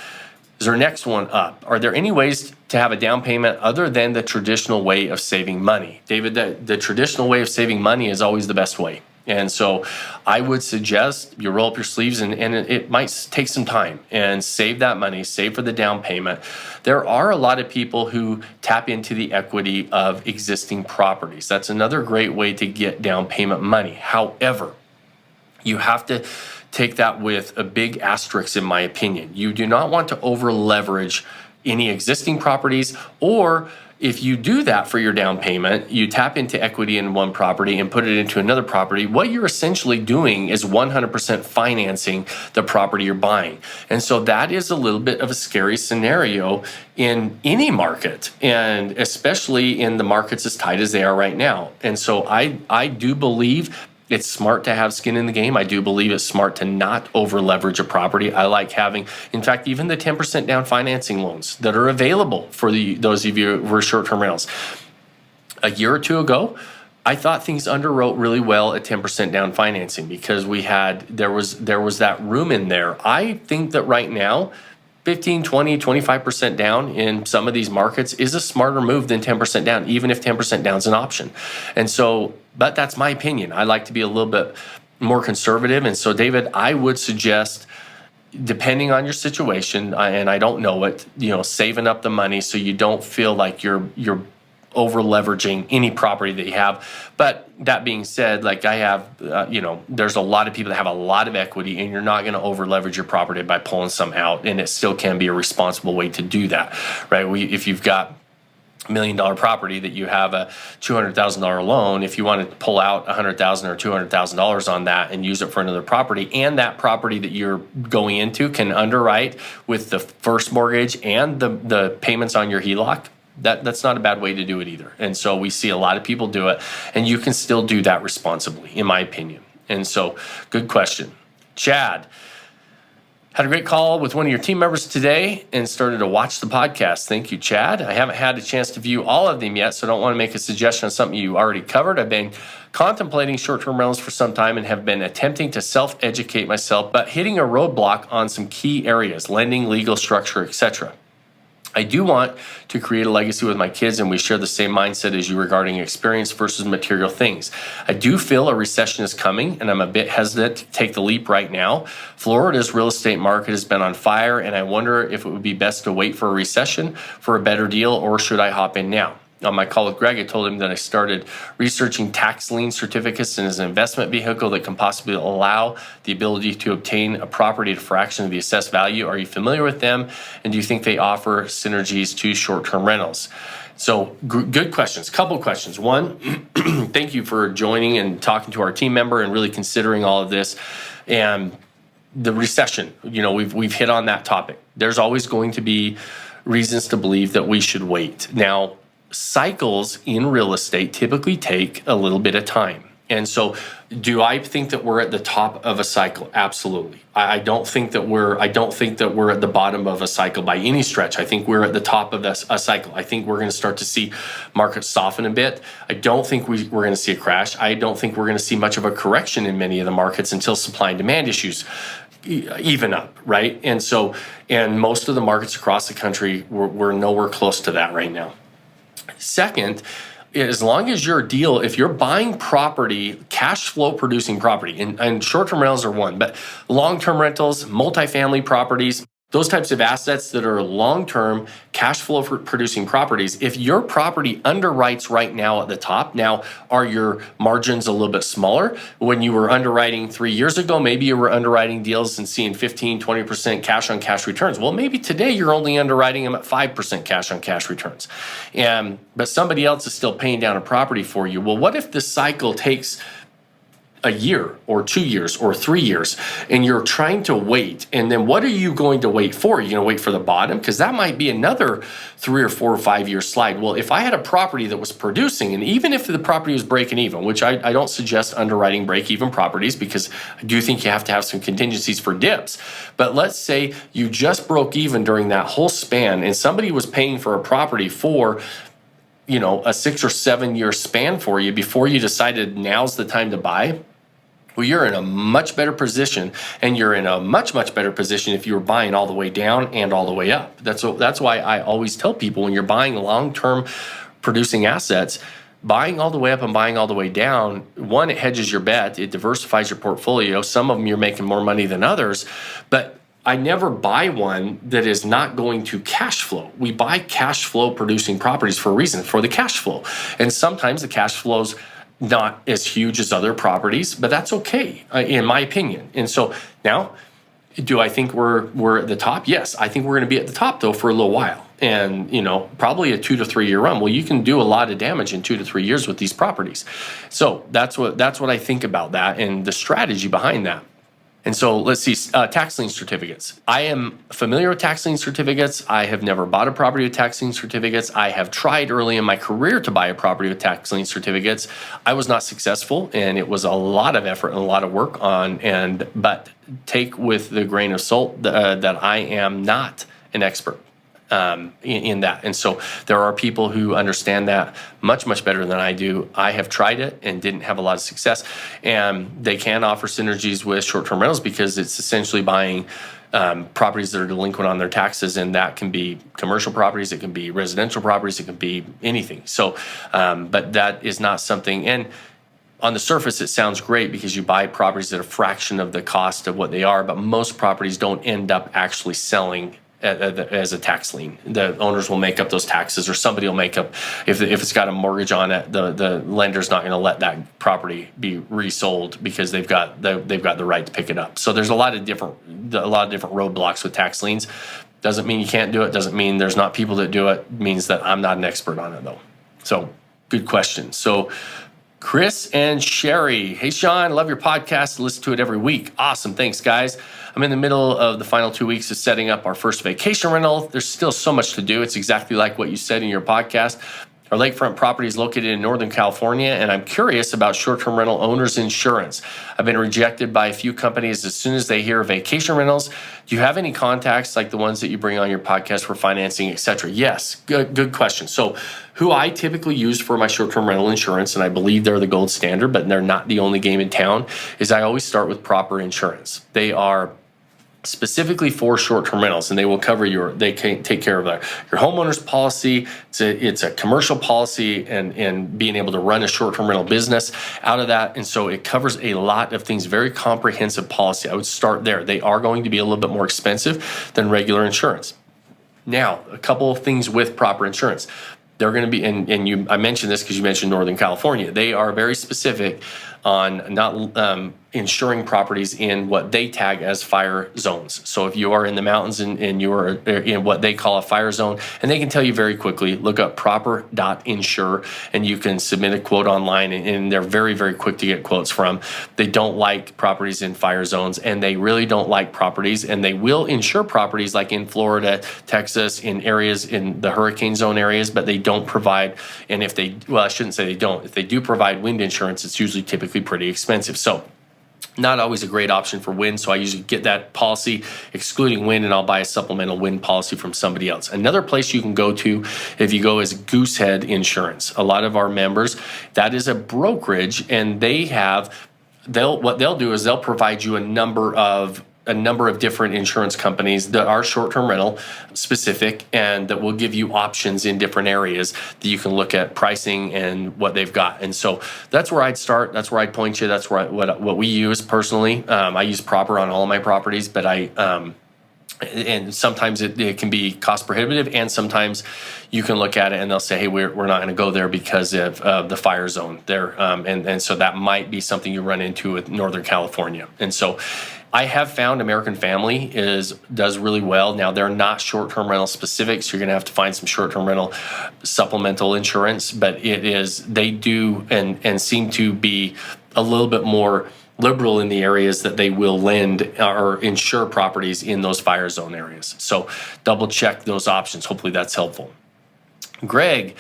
is our next one up. Are there any ways to have a down payment other than the traditional way of saving money? David, the traditional way of saving money is always the best way. And so I would suggest you roll up your sleeves and it might take some time and save that money, save for the down payment. There are a lot of people who tap into the equity of existing properties. That's another great way to get down payment money. However, you have to take that with a big asterisk, in my opinion. You do not want to over leverage any existing properties, or if you do that for your down payment, you tap into equity in one property and put it into another property, what you're essentially doing is 100% financing the property you're buying. And so that is a little bit of a scary scenario in any market, and especially in the markets as tight as they are right now. And so I do believe it's smart to have skin in the game. I do believe it's smart to not over leverage a property. I like having, in fact, even the 10% down financing loans that are available for those of you who are short-term rentals. A year or two ago, I thought things underwrote really well at 10% down financing because there was that room in there. I think that right now, 15, 20, 25% down in some of these markets is a smarter move than 10% down, even if 10% down is an option. And so, but that's my opinion. I like to be a little bit more conservative. And so, David, I would suggest, depending on your situation, and I don't know it, saving up the money so you don't feel like you're over leveraging any property that you have. But that being said, like I have, there's a lot of people that have a lot of equity, and you're not going to over leverage your property by pulling some out, and it still can be a responsible way to do that, right? If you've got $1 million property that you have a $200,000 loan, if you want to pull out $100,000 or $200,000 on that and use it for another property, and that property that you're going into can underwrite with the first mortgage and the payments on your HELOC, that's not a bad way to do it either. And so we see a lot of people do it, and you can still do that responsibly, in my opinion. And so, good question. Chad, had a great call with one of your team members today and started to watch the podcast. Thank you, Chad. I haven't had a chance to view all of them yet, so I don't want to make a suggestion on something you already covered. I've been contemplating short-term rentals for some time and have been attempting to self-educate myself, but hitting a roadblock on some key areas: lending, legal structure, etc. I do want to create a legacy with my kids, and we share the same mindset as you regarding experience versus material things. I do feel a recession is coming, and I'm a bit hesitant to take the leap right now. Florida's real estate market has been on fire, and I wonder if it would be best to wait for a recession for a better deal, or should I hop in now? On my call with Greg, I told him that I started researching tax lien certificates as an investment vehicle that can possibly allow the ability to obtain a property at a fraction of the assessed value. Are you familiar with them? And do you think they offer synergies to short-term rentals? So good questions. Couple questions. One, thank you for joining and talking to our team member and really considering all of this. And the recession, we've hit on that topic. There's always going to be reasons to believe that we should wait. Now, cycles in real estate typically take a little bit of time. And so do I think that we're at the top of a cycle? Absolutely. I don't think that we're at the bottom of a cycle by any stretch. I think we're at the top of a cycle. I think we're going to start to see markets soften a bit. I don't think we're going to see a crash. I don't think we're going to see much of a correction in many of the markets until supply and demand issues even up, right? And most of the markets across the country, we're nowhere close to that right now. Second, as long as your deal, if you're buying property, cash flow producing property, and short-term rentals are one, but long-term rentals, multifamily properties, those types of assets that are long-term cash flow producing properties, if your property underwrites right now at the top, now are your margins a little bit smaller? When you were underwriting 3 years ago, maybe you were underwriting deals and seeing 15, 20% cash on cash returns. Well, maybe today you're only underwriting them at 5% cash on cash returns. But somebody else is still paying down a property for you. Well, what if this cycle takes a year or 2 years or 3 years and you're trying to wait? And then what are you going to wait for? You're going to wait for the bottom? Because that might be another 3 or 4 or 5 year slide. Well, if I had a property that was producing, and even if the property was breaking even, which I don't suggest underwriting break even properties, because I do think you have to have some contingencies for dips. But let's say you just broke even during that whole span and somebody was paying for a property for a 6 or 7 year span for you before you decided now's the time to buy. Well, you're in a much better position, and you're in a much, much better position if you were buying all the way down and all the way up. That's why I always tell people, when you're buying long-term producing assets, buying all the way up and buying all the way down, one, it hedges your bet, it diversifies your portfolio. Some of them you're making more money than others, but I never buy one that is not going to cash flow. We buy cash flow producing properties for a reason, for the cash flow. And sometimes the cash flow's not as huge as other properties, but that's okay, in my opinion. And so now, do I think we're at the top? Yes, I think we're going to be at the top though for a little while, and probably a 2 to 3 year run. Well, you can do a lot of damage in 2 to 3 years with these properties. So that's what I think about that and the strategy behind that. And so let's see, tax lien certificates. I am familiar with tax lien certificates. I have never bought a property with tax lien certificates. I have tried early in my career to buy a property with tax lien certificates. I was not successful, and it was a lot of effort and a lot of work but take with the grain of salt that I am not an expert in that. And so there are people who understand that much, much better than I do. I have tried it and didn't have a lot of success. And they can offer synergies with short-term rentals because it's essentially buying properties that are delinquent on their taxes, and that can be commercial properties, it can be residential properties, it can be anything. So, but that is not something, and on the surface, it sounds great because you buy properties at a fraction of the cost of what they are, but most properties don't end up actually selling as a tax lien. The owners will make up those taxes, or somebody will make up, if it's got a mortgage on it, the lender's not going to let that property be resold because they've got the right to pick it up. So there's a lot of different roadblocks with tax liens. Doesn't mean you can't do it, doesn't mean there's not people that do it. It means that I'm not an expert on it though. So good question. So Chris and Sherry. Hey, Shawn, love your podcast. Listen to it every week. Awesome. Thanks, guys. I'm in the middle of the final 2 weeks of setting up our first vacation rental. There's still so much to do. It's exactly like what you said in your podcast. Our lakefront property is located in Northern California, and I'm curious about short-term rental owners insurance. I've been rejected by a few companies as soon as they hear vacation rentals. Do you have any contacts like the ones that you bring on your podcast for financing, etc.? Yes, good question. So who I typically use for my short-term rental insurance, and I believe they're the gold standard, but they're not the only game in town, is I always start with Proper Insurance. They are specifically for short-term rentals, and they will cover they can take care of your homeowner's policy. It's a commercial policy, and being able to run a short-term rental business out of that. And so it covers a lot of things, very comprehensive policy. I would start there. They are going to be a little bit more expensive than regular insurance. Now, a couple of things with Proper Insurance. They're going to be, I mentioned this because you mentioned Northern California. They are very specific on not insuring properties in what they tag as fire zones. So if you are in the mountains and you are in what they call a fire zone, and they can tell you very quickly, look up proper.insure, and you can submit a quote online, and they're very, very quick to get quotes from. They don't like properties in fire zones, and they really don't like properties, and they will insure properties like in Florida, Texas, in areas in the hurricane zone areas, but they don't provide, and I shouldn't say they don't. If they do provide wind insurance, it's usually typically pretty expensive. So not always a great option for wind, so I usually get that policy excluding wind, and I'll buy a supplemental wind policy from somebody else. Another place you can go to if you go is Goosehead Insurance. A lot of our members, that is a brokerage, and what they'll do is they'll provide you a number of a number of different insurance companies that are short-term rental specific and that will give you options in different areas that you can look at pricing and what they've got. And so that's where I'd start. That's where I'd point you. That's what we use personally. I use Proper on all of my properties, but and sometimes it can be cost prohibitive, and sometimes you can look at it and they'll say, hey, we're not going to go there because of the fire zone there. And so that might be something you run into with Northern California. And so I have found American Family does really well. Now, they're not short-term rental specific, so you're going to have to find some short-term rental supplemental insurance, but they do and seem to be a little bit more liberal in the areas that they will lend or insure properties in those fire zone areas. So double check those options. Hopefully that's helpful. Greg,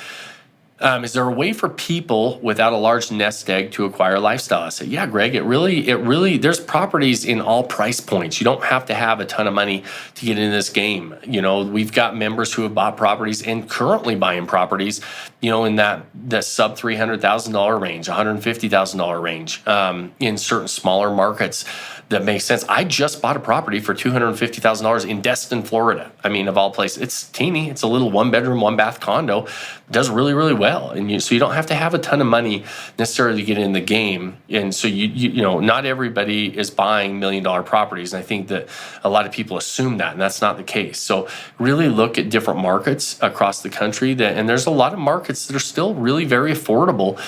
is there a way for people without a large nest egg to acquire a lifestyle asset? Yeah, Greg, it really, there's properties in all price points. You don't have to have a ton of money to get in this game. We've got members who have bought properties and currently buying properties, in that sub $300,000 range, $150,000 range, in certain smaller markets. That makes sense. I just bought a property for $250,000 in Destin, Florida. I mean, of all places, it's teeny. It's a little 1-bedroom, 1-bath condo. It does really, really well. And so you don't have to have a ton of money necessarily to get in the game. And so not everybody is buying $1 million properties. And I think that a lot of people assume that, and that's not the case. So really look at different markets across the country. And there's a lot of markets that are still really very affordable.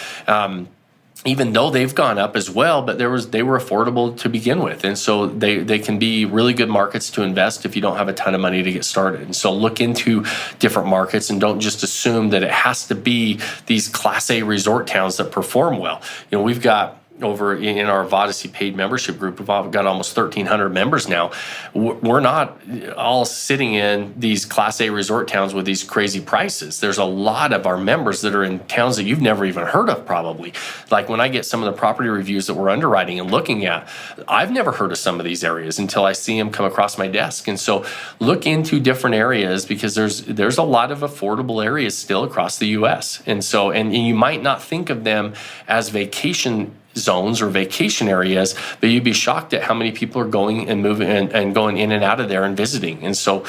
Even though they've gone up as well, but they were affordable to begin with. And so they can be really good markets to invest if you don't have a ton of money to get started. And so look into different markets and don't just assume that it has to be these Class A resort towns that perform well. We've got over in our Vodacy paid membership group, we've got almost 1,300 members now. We're not all sitting in these Class A resort towns with these crazy prices. There's a lot of our members that are in towns that you've never even heard of probably. Like when I get some of the property reviews that we're underwriting and looking at, I've never heard of some of these areas until I see them come across my desk. And so look into different areas because there's a lot of affordable areas still across the U.S. And so, and you might not think of them as vacation zones or vacation areas, but you'd be shocked at how many people are going and moving and going in and out of there and visiting. And so,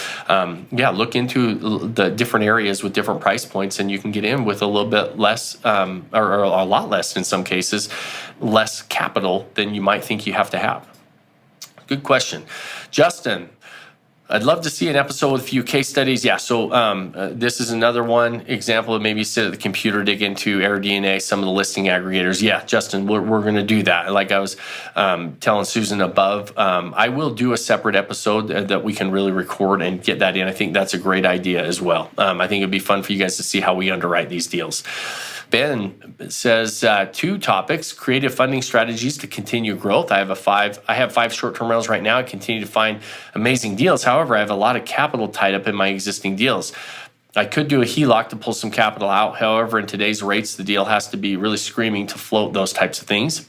look into the different areas with different price points, and you can get in with a little bit less, or a lot less in some cases, less capital than you might think you have to have. Good question. Justin, I'd love to see an episode with a few case studies. Yeah, so this is another one example of maybe sit at the computer, dig into AirDNA, some of the listing aggregators. Yeah, Justin, we're going to do that. Like I was telling Susan above, I will do a separate episode that we can really record and get that in. I think that's a great idea as well. I think it'd be fun for you guys to see how we underwrite these deals. Ben says 2 topics: creative funding strategies to continue growth. I have 5 short-term rentals right now. I continue to find amazing deals. However, I have a lot of capital tied up in my existing deals. I could do a HELOC to pull some capital out. However, in today's rates, the deal has to be really screaming to float those types of things.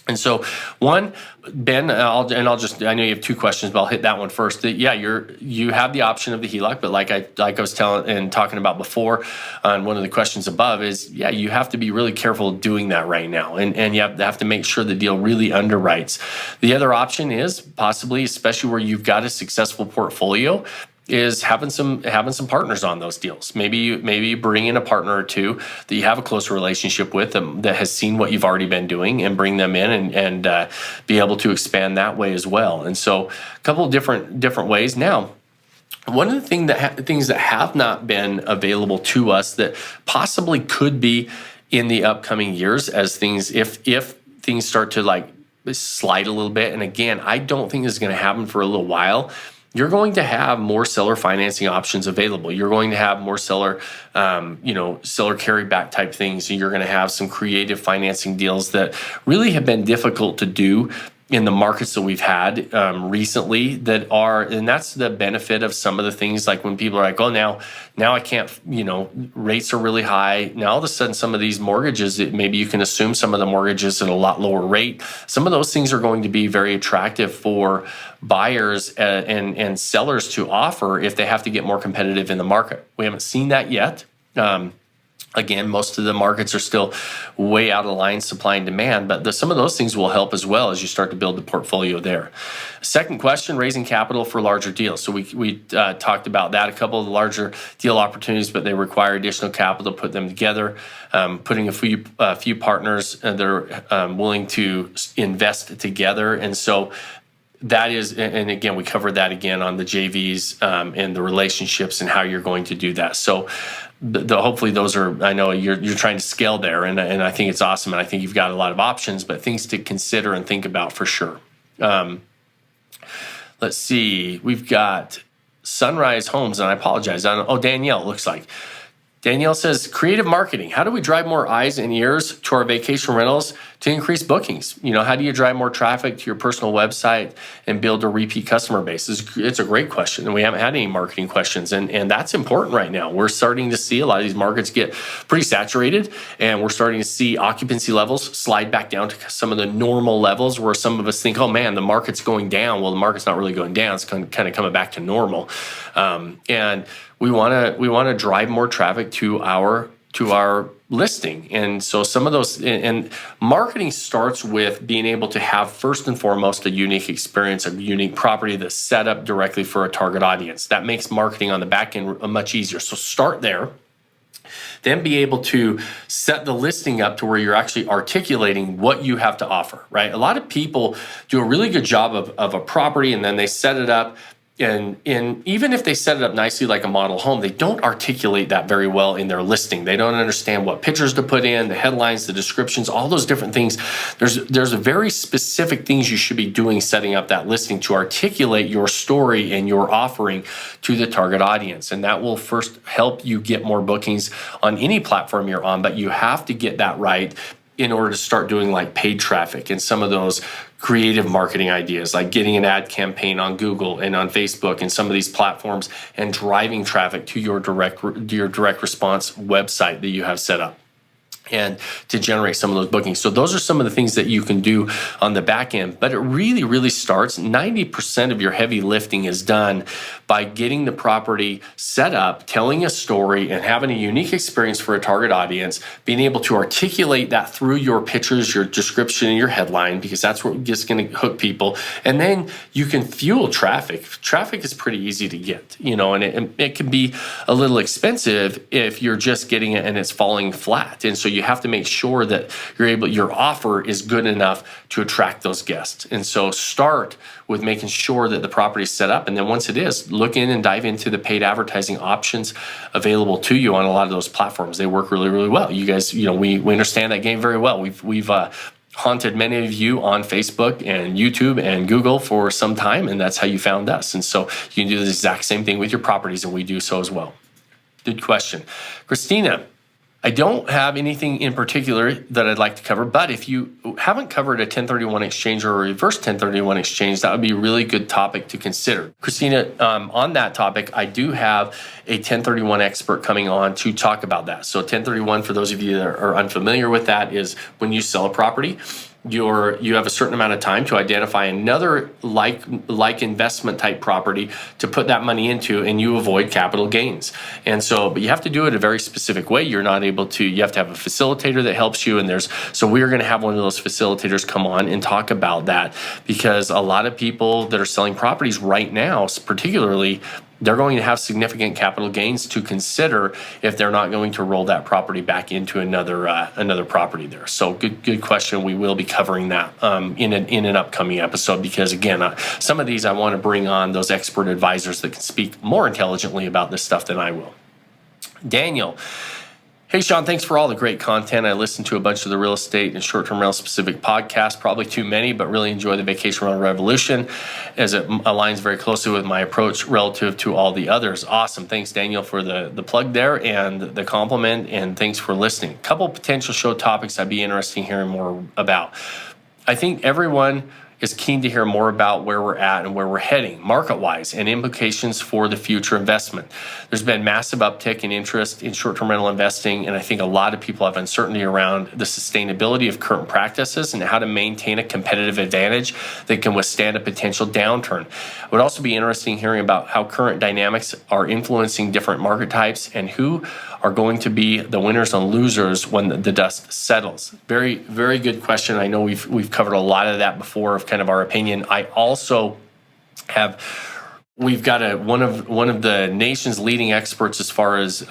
And so, one, Ben, I know you have 2 questions, but I'll hit that one first. You have the option of the HELOC, but like I was talking about before on one of the questions above is, you have to be really careful doing that right now, and you have to make sure the deal really underwrites. The other option is possibly, especially where you've got a successful portfolio, is having some partners on those deals. Maybe you bring in a partner or 2 that you have a closer relationship with that has seen what you've already been doing, and bring them in and be able to expand that way as well. And so a couple of different ways. Now, one of the things that have not been available to us that possibly could be in the upcoming years as things, if things start to slide a little bit, and again, I don't think this is going to happen for a little while, you're going to have more seller financing options available. You're going to have more seller carryback type things. You're going to have some creative financing deals that really have been difficult to do in the markets that we've had recently and that's the benefit of some of the things, like when people are like, oh, now I can't, rates are really high. Now all of a sudden some of these mortgages, maybe you can assume some of the mortgages at a lot lower rate. Some of those things are going to be very attractive for buyers and sellers to offer if they have to get more competitive in the market. We haven't seen that yet. Again, most of the markets are still way out of line, supply and demand, but some of those things will help as well as you start to build the portfolio there. Second question, raising capital for larger deals. So we talked about that, a couple of the larger deal opportunities, but they require additional capital to put them together. Putting a few partners that are willing to invest together. And so that is, and again, we covered that again on the JVs and the relationships and how you're going to do that. So hopefully those are, I know you're trying to scale there, and I think it's awesome, and I think you've got a lot of options, but things to consider and think about for sure. Let's see, we've got Sunrise Homes, and I apologize. Danielle, it looks like. Danielle says, creative marketing. How do we drive more eyes and ears to our vacation rentals to increase bookings? How do you drive more traffic to your personal website and build a repeat customer base? It's a great question, and we haven't had any marketing questions, and that's important right now. We're starting to see a lot of these markets get pretty saturated, and we're starting to see occupancy levels slide back down to some of the normal levels where some of us think, oh man, the market's going down. Well, the market's not really going down. It's kind of coming back to normal. And we want to drive more traffic to our listing. And so some of those, and marketing starts with being able to have first and foremost a unique experience, a unique property that's set up directly for a target audience. That makes marketing on the back end much easier. So start there. Then be able to set the listing up to where you're actually articulating what you have to offer, right? A lot of people do a really good job of a property, and then they set it up. And even if they set it up nicely like a model home, they don't articulate that very well in their listing. They don't understand what pictures to put in, the headlines, the descriptions, all those different things. There's a very specific things you should be doing setting up that listing to articulate your story and your offering to the target audience. And that will first help you get more bookings on any platform you're on, but you have to get that right in order to start doing like paid traffic and some of those creative marketing ideas, like getting an ad campaign on Google and on Facebook and some of these platforms and driving traffic to your direct response website that you have set up, and to generate some of those bookings. So those are some of the things that you can do on the back end. But it really, really starts, 90% of your heavy lifting is done by getting the property set up, telling a story, and having a unique experience for a target audience, being able to articulate that through your pictures, your description, and your headline, because that's what just going to hook people. And then you can fuel traffic. Traffic is pretty easy to get, and it can be a little expensive if you're just getting it and it's falling flat. And so you have to make sure that your offer is good enough to attract those guests. And so start with making sure that the property is set up. And then once it is, look in and dive into the paid advertising options available to you on a lot of those platforms. They work really, really well. You guys, we understand that game very well. We've haunted many of you on Facebook and YouTube and Google for some time, and that's how you found us. And so you can do the exact same thing with your properties, and we do so as well. Good question. Christina, I don't have anything in particular that I'd like to cover, but if you haven't covered a 1031 exchange or a reverse 1031 exchange, that would be a really good topic to consider. Christina, on that topic, I do have a 1031 expert coming on to talk about that. So 1031, for those of you that are unfamiliar with that, is when you sell a property, you have a certain amount of time to identify another like investment type property to put that money into, and you avoid capital gains. And so, but you have to do it a very specific way. You're not able to, you have to have a facilitator that helps you. And so we're going to have one of those facilitators come on and talk about that, because a lot of people that are selling properties right now, particularly, they're going to have significant capital gains to consider if they're not going to roll that property back into another property there. So good question. We will be covering that in an upcoming episode, because again, some of these I want to bring on those expert advisors that can speak more intelligently about this stuff than I will. Daniel. Hey, Shawn, thanks for all the great content. I listened to a bunch of the real estate and short-term rental specific podcasts, probably too many, but really enjoy the Vacation Rental Revolution as it aligns very closely with my approach relative to all the others. Awesome. Thanks, Daniel, for the plug there and the compliment, and thanks for listening. A couple potential show topics I'd be interested in hearing more about. I think everyone is keen to hear more about where we're at and where we're heading market-wise and implications for the future investment. There's been massive uptick in interest in short-term rental investing, and I think a lot of people have uncertainty around the sustainability of current practices and how to maintain a competitive advantage that can withstand a potential downturn. It would also be interesting hearing about how current dynamics are influencing different market types and who are going to be the winners and losers when the dust settles. Very, very good question. I know we've covered a lot of that before of kind of our opinion. I also we've got one of the nation's leading experts as far as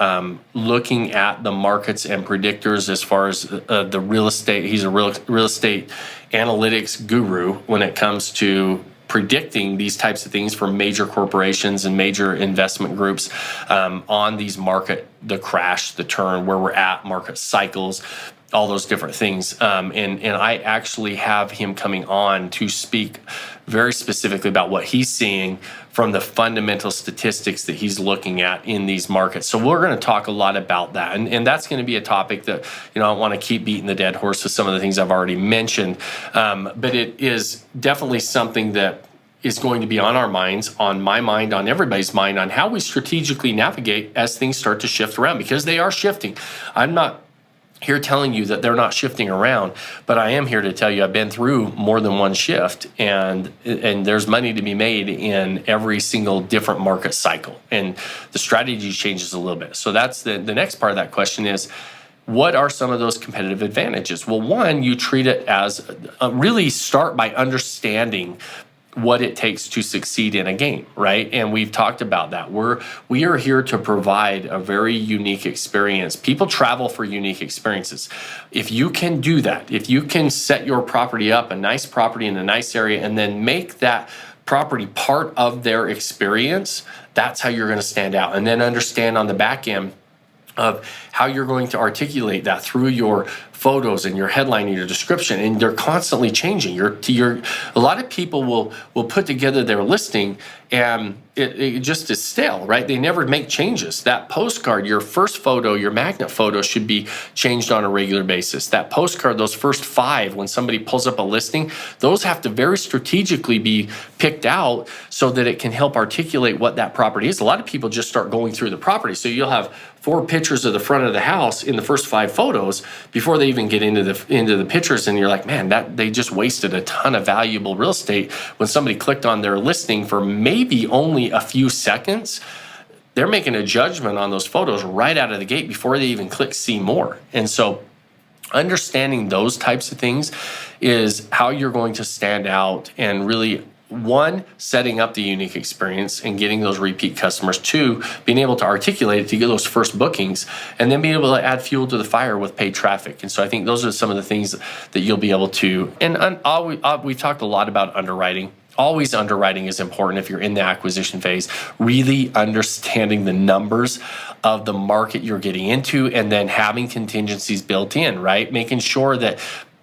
looking at the markets and predictors as far as the real estate. He's a real estate analytics guru when it comes to predicting these types of things for major corporations and major investment groups on these the crash, the turn, where we're at, market cycles, all those different things. And I actually have him coming on to speak very specifically about what he's seeing from the fundamental statistics that he's looking at in these markets. So we're going to talk a lot about that. And that's going to be a topic that, I don't want to keep beating the dead horse with some of the things I've already mentioned. But it is definitely something that is going to be on our minds, on my mind, on everybody's mind, on how we strategically navigate as things start to shift around, because they are shifting. I'm not here telling you that they're not shifting around, but I am here to tell you I've been through more than one shift, and there's money to be made in every single different market cycle, and the strategy changes a little bit. So that's the next part of that question is, what are some of those competitive advantages? Well, one, you treat it as really start by understanding what it takes to succeed in a game, right? And we've talked about that. We are here to provide a very unique experience. People travel for unique experiences. If you can do that, if you can set your property up, a nice property in a nice area, and then make that property part of their experience, that's how you're going to stand out. And then understand on the back end of how you're going to articulate that through your photos and your headline and your description, and they're constantly changing. A lot of people will put together their listing and it just is stale, right? They never make changes. That postcard, your first photo, your magnet photo should be changed on a regular basis. That postcard, those first 5, when somebody pulls up a listing, those have to very strategically be picked out so that it can help articulate what that property is. A lot of people just start going through the property. So you'll have 4 pictures of the front of the house in the first 5 photos before they even get into the pictures, and you're like, man, that they just wasted a ton of valuable real estate. When somebody clicked on their listing for maybe only a few seconds, they're making a judgment on those photos right out of the gate before they even click see more. And so understanding those types of things is how you're going to stand out and really, 1, setting up the unique experience and getting those repeat customers. 2, being able to articulate it to get those first bookings, and then being able to add fuel to the fire with paid traffic. And so I think those are some of the things that you'll be able to, and we talked a lot about underwriting. Always underwriting is important if you're in the acquisition phase, really understanding the numbers of the market you're getting into, and then having contingencies built in, right? Making sure that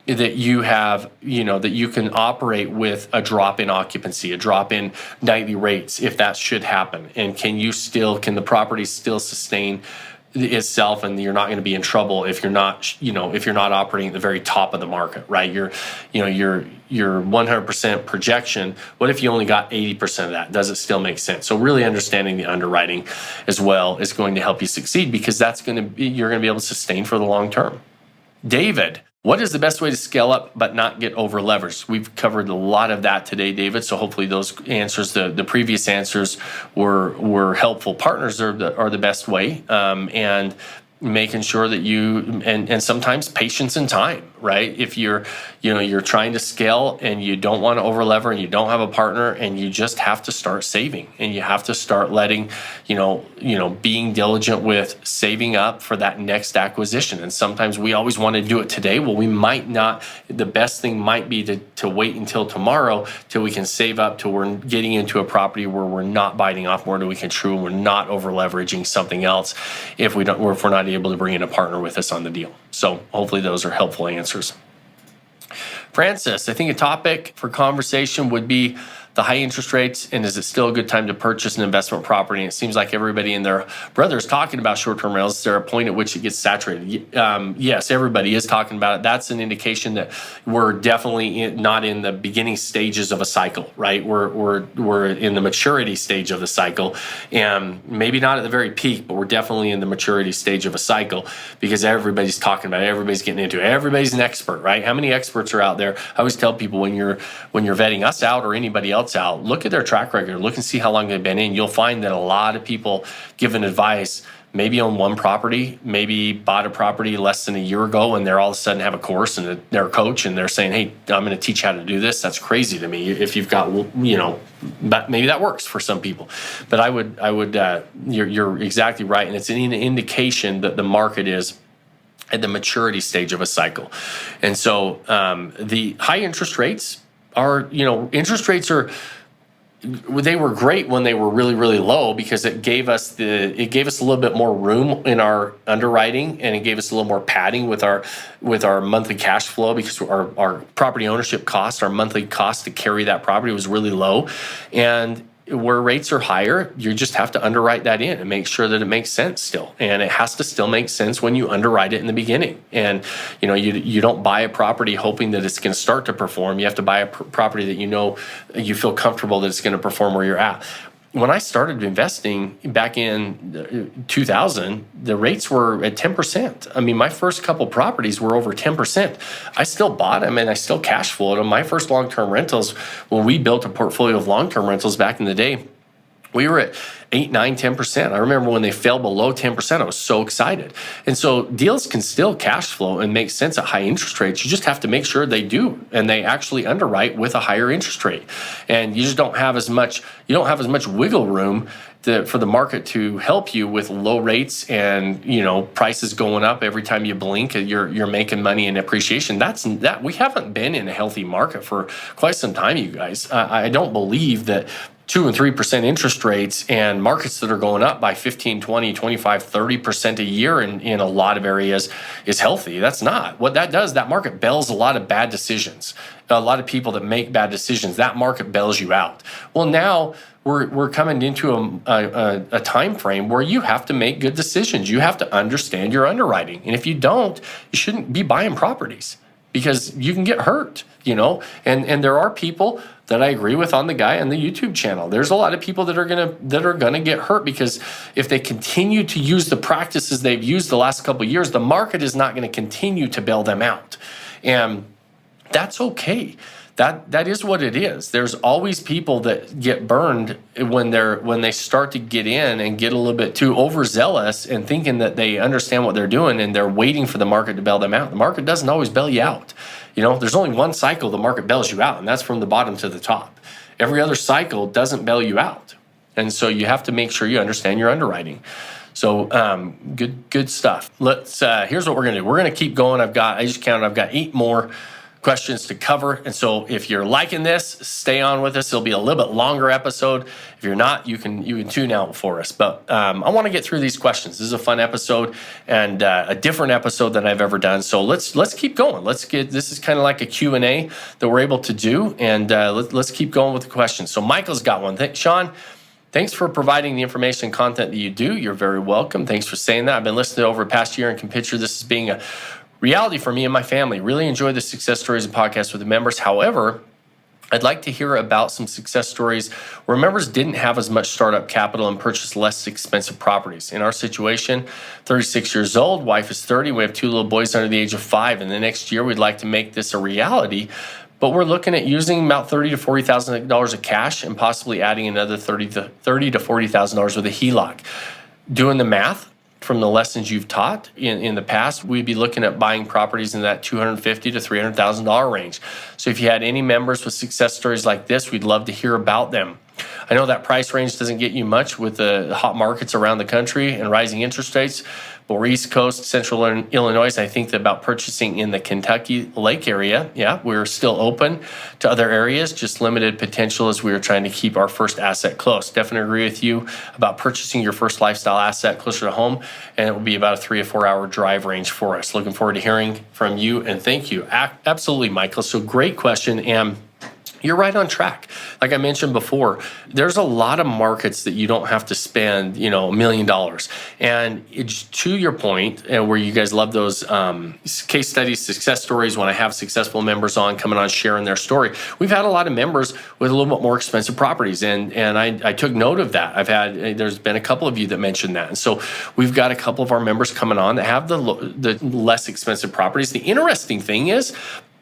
you have, that you can operate with a drop in occupancy, a drop in nightly rates, if that should happen. And can the property still sustain itself, and you're not going to be in trouble if you're not operating at the very top of the market, right? Your 100% projection, what if you only got 80% of that? Does it still make sense? So really understanding the underwriting as well is going to help you succeed, because you're going to be able to sustain for the long term. David, what is the best way to scale up but not get over leveraged? We've covered a lot of that today, David. So hopefully those answers, the previous answers, were helpful. Partners are the best way, and making sure that you and sometimes patience and time, right? If you're trying to scale and you don't want to over lever and you don't have a partner, and you just have to start saving, and you have to start letting being diligent with saving up for that next acquisition. And sometimes we always want to do it today. Well, we might not. The best thing might be to wait until tomorrow till we can save up till we're getting into a property where we're not biting off more than we can chew, and we're not over leveraging something else if we're not able to bring in a partner with us on the deal. So hopefully those are helpful answers. Francis, I think a topic for conversation would be the high interest rates, and is it still a good time to purchase an investment property? And it seems like everybody and their brother is talking about short-term rentals. Is there a point at which it gets saturated? Yes, everybody is talking about it. That's an indication that we're definitely not in the beginning stages of a cycle, right? We're in the maturity stage of the cycle, and maybe not at the very peak, but we're definitely in the maturity stage of a cycle because everybody's talking about it. Everybody's getting into it. Everybody's an expert, right? How many experts are out there? I always tell people when you're vetting us out or anybody else out, look at their track record, look and see how long they've been in. You'll find that a lot of people giving advice maybe own one property, maybe bought a property less than a year ago, and they're all of a sudden have a course and they're a coach and they're saying, hey, I'm going to teach how to do this. That's crazy to me. If you've got, but maybe that works for some people. But you're exactly right. And it's an indication that the market is at the maturity stage of a cycle. And so the high interest rates are, they were great when they were really, really low because it gave us a little bit more room in our underwriting, and it gave us a little more padding with our monthly cash flow because our property ownership cost, our monthly cost to carry that property was really low. And where rates are higher, you just have to underwrite that in and make sure that it makes sense still. And it has to still make sense when you underwrite it in the beginning. And you don't buy a property hoping that it's going to start to perform. You have to buy a property that you feel comfortable that it's going to perform where you're at. When I started investing back in 2000, the rates were at 10%. I mean, my first couple properties were over 10%. I still bought them and I still cash flowed them. My first long-term rentals, when we built a portfolio of long-term rentals back in the day, we were at 8, 9, 10%. I remember when they fell below 10%, I was so excited. And so deals can still cash flow and make sense at high interest rates. You just have to make sure they do, and they actually underwrite with a higher interest rate. And you just don't have as much wiggle room for the market to help you with low rates and prices going up every time you blink. You're making money in appreciation. That we haven't been in a healthy market for quite some time, you guys. I don't believe that 2 and 3% interest rates and markets that are going up by 15, 20, 25, 30% a year in a lot of areas is healthy. That's not. What that does, that market bails a lot of bad decisions. A lot of people that make bad decisions, that market bails you out. Well, now we're coming into a time frame where you have to make good decisions. You have to understand your underwriting. And if you don't, you shouldn't be buying properties because you can get hurt, and there are people that I agree with on the guy on the YouTube channel. There's a lot of people that are gonna get hurt because if they continue to use the practices they've used the last couple of years, the market is not gonna continue to bail them out. And that's okay. That is what it is. There's always people that get burned when they start to get in and get a little bit too overzealous and thinking that they understand what they're doing and they're waiting for the market to bail them out. The market doesn't always bail you out. There's only one cycle the market bails you out, and that's from the bottom to the top. Every other cycle doesn't bail you out. And so you have to make sure you understand your underwriting. So good stuff. Here's what we're gonna do. We're gonna keep going. I've got 8 more questions to cover. And so if you're liking this, stay on with us. It'll be a little bit longer episode. If you're not, you can tune out for us. But I want to get through these questions. This is a fun episode and a different episode than I've ever done. So let's keep going. This is kind of like a Q&A that we're able to do. And let's keep going with the questions. So Michael's got one. Shawn, thanks for providing the information and content that you do. You're very welcome. Thanks for saying that. I've been listening over the past year and can picture this as being a reality for me and my family. Really enjoy the success stories and podcasts with the members. However, I'd like to hear about some success stories where members didn't have as much startup capital and purchased less expensive properties. In our situation, 36 years old, wife is 30, we have 2 little boys under the age of 5. And the next year, we'd like to make this a reality, but we're looking at using about $30,000 to $40,000 of cash and possibly adding another $30,000 to $40,000 with a HELOC. Doing the math, from the lessons you've taught in the past, we'd be looking at buying properties in that $250,000 to $300,000 range. So if you had any members with success stories like this, we'd love to hear about them. I know that price range doesn't get you much with the hot markets around the country and rising interest rates, but we're East Coast, Central Illinois. I think that about purchasing in the Kentucky Lake area, we're still open to other areas, just limited potential as we were trying to keep our first asset close. Definitely agree with you about purchasing your first lifestyle asset closer to home, and it will be about a 3 or 4 hour drive range for us. Looking forward to hearing from you, and thank you. Absolutely, Michael. So great question. And you're right on track. Like I mentioned before, there's a lot of markets that you don't have to spend, $1 million. And it's to your point, and where you guys love those case studies, success stories, when I have successful members on coming on sharing their story. We've had a lot of members with a little bit more expensive properties, and I took note of that. There's been a couple of you that mentioned that. And so we've got a couple of our members coming on that have the less expensive properties. The interesting thing is,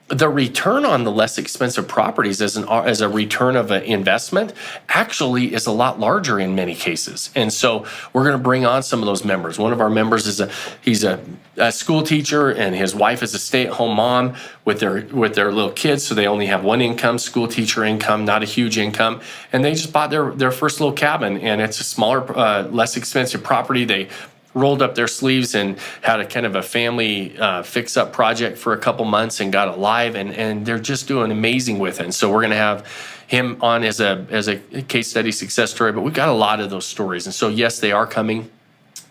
the return on the less expensive properties as a return of an investment actually is a lot larger in many cases. And so we're going to bring on some of those members. One of our members he's a school teacher, and his wife is a stay-at-home mom with their little kids, so they only have one income, school teacher income, not a huge income. And they just bought their first little cabin, and it's a smaller, less expensive property. They rolled up their sleeves and had a kind of a family fix-up project for a couple months and got it live, and they're just doing amazing with it. And so we're going to have him on as a case study success story, but we've got a lot of those stories. And so yes, they are coming.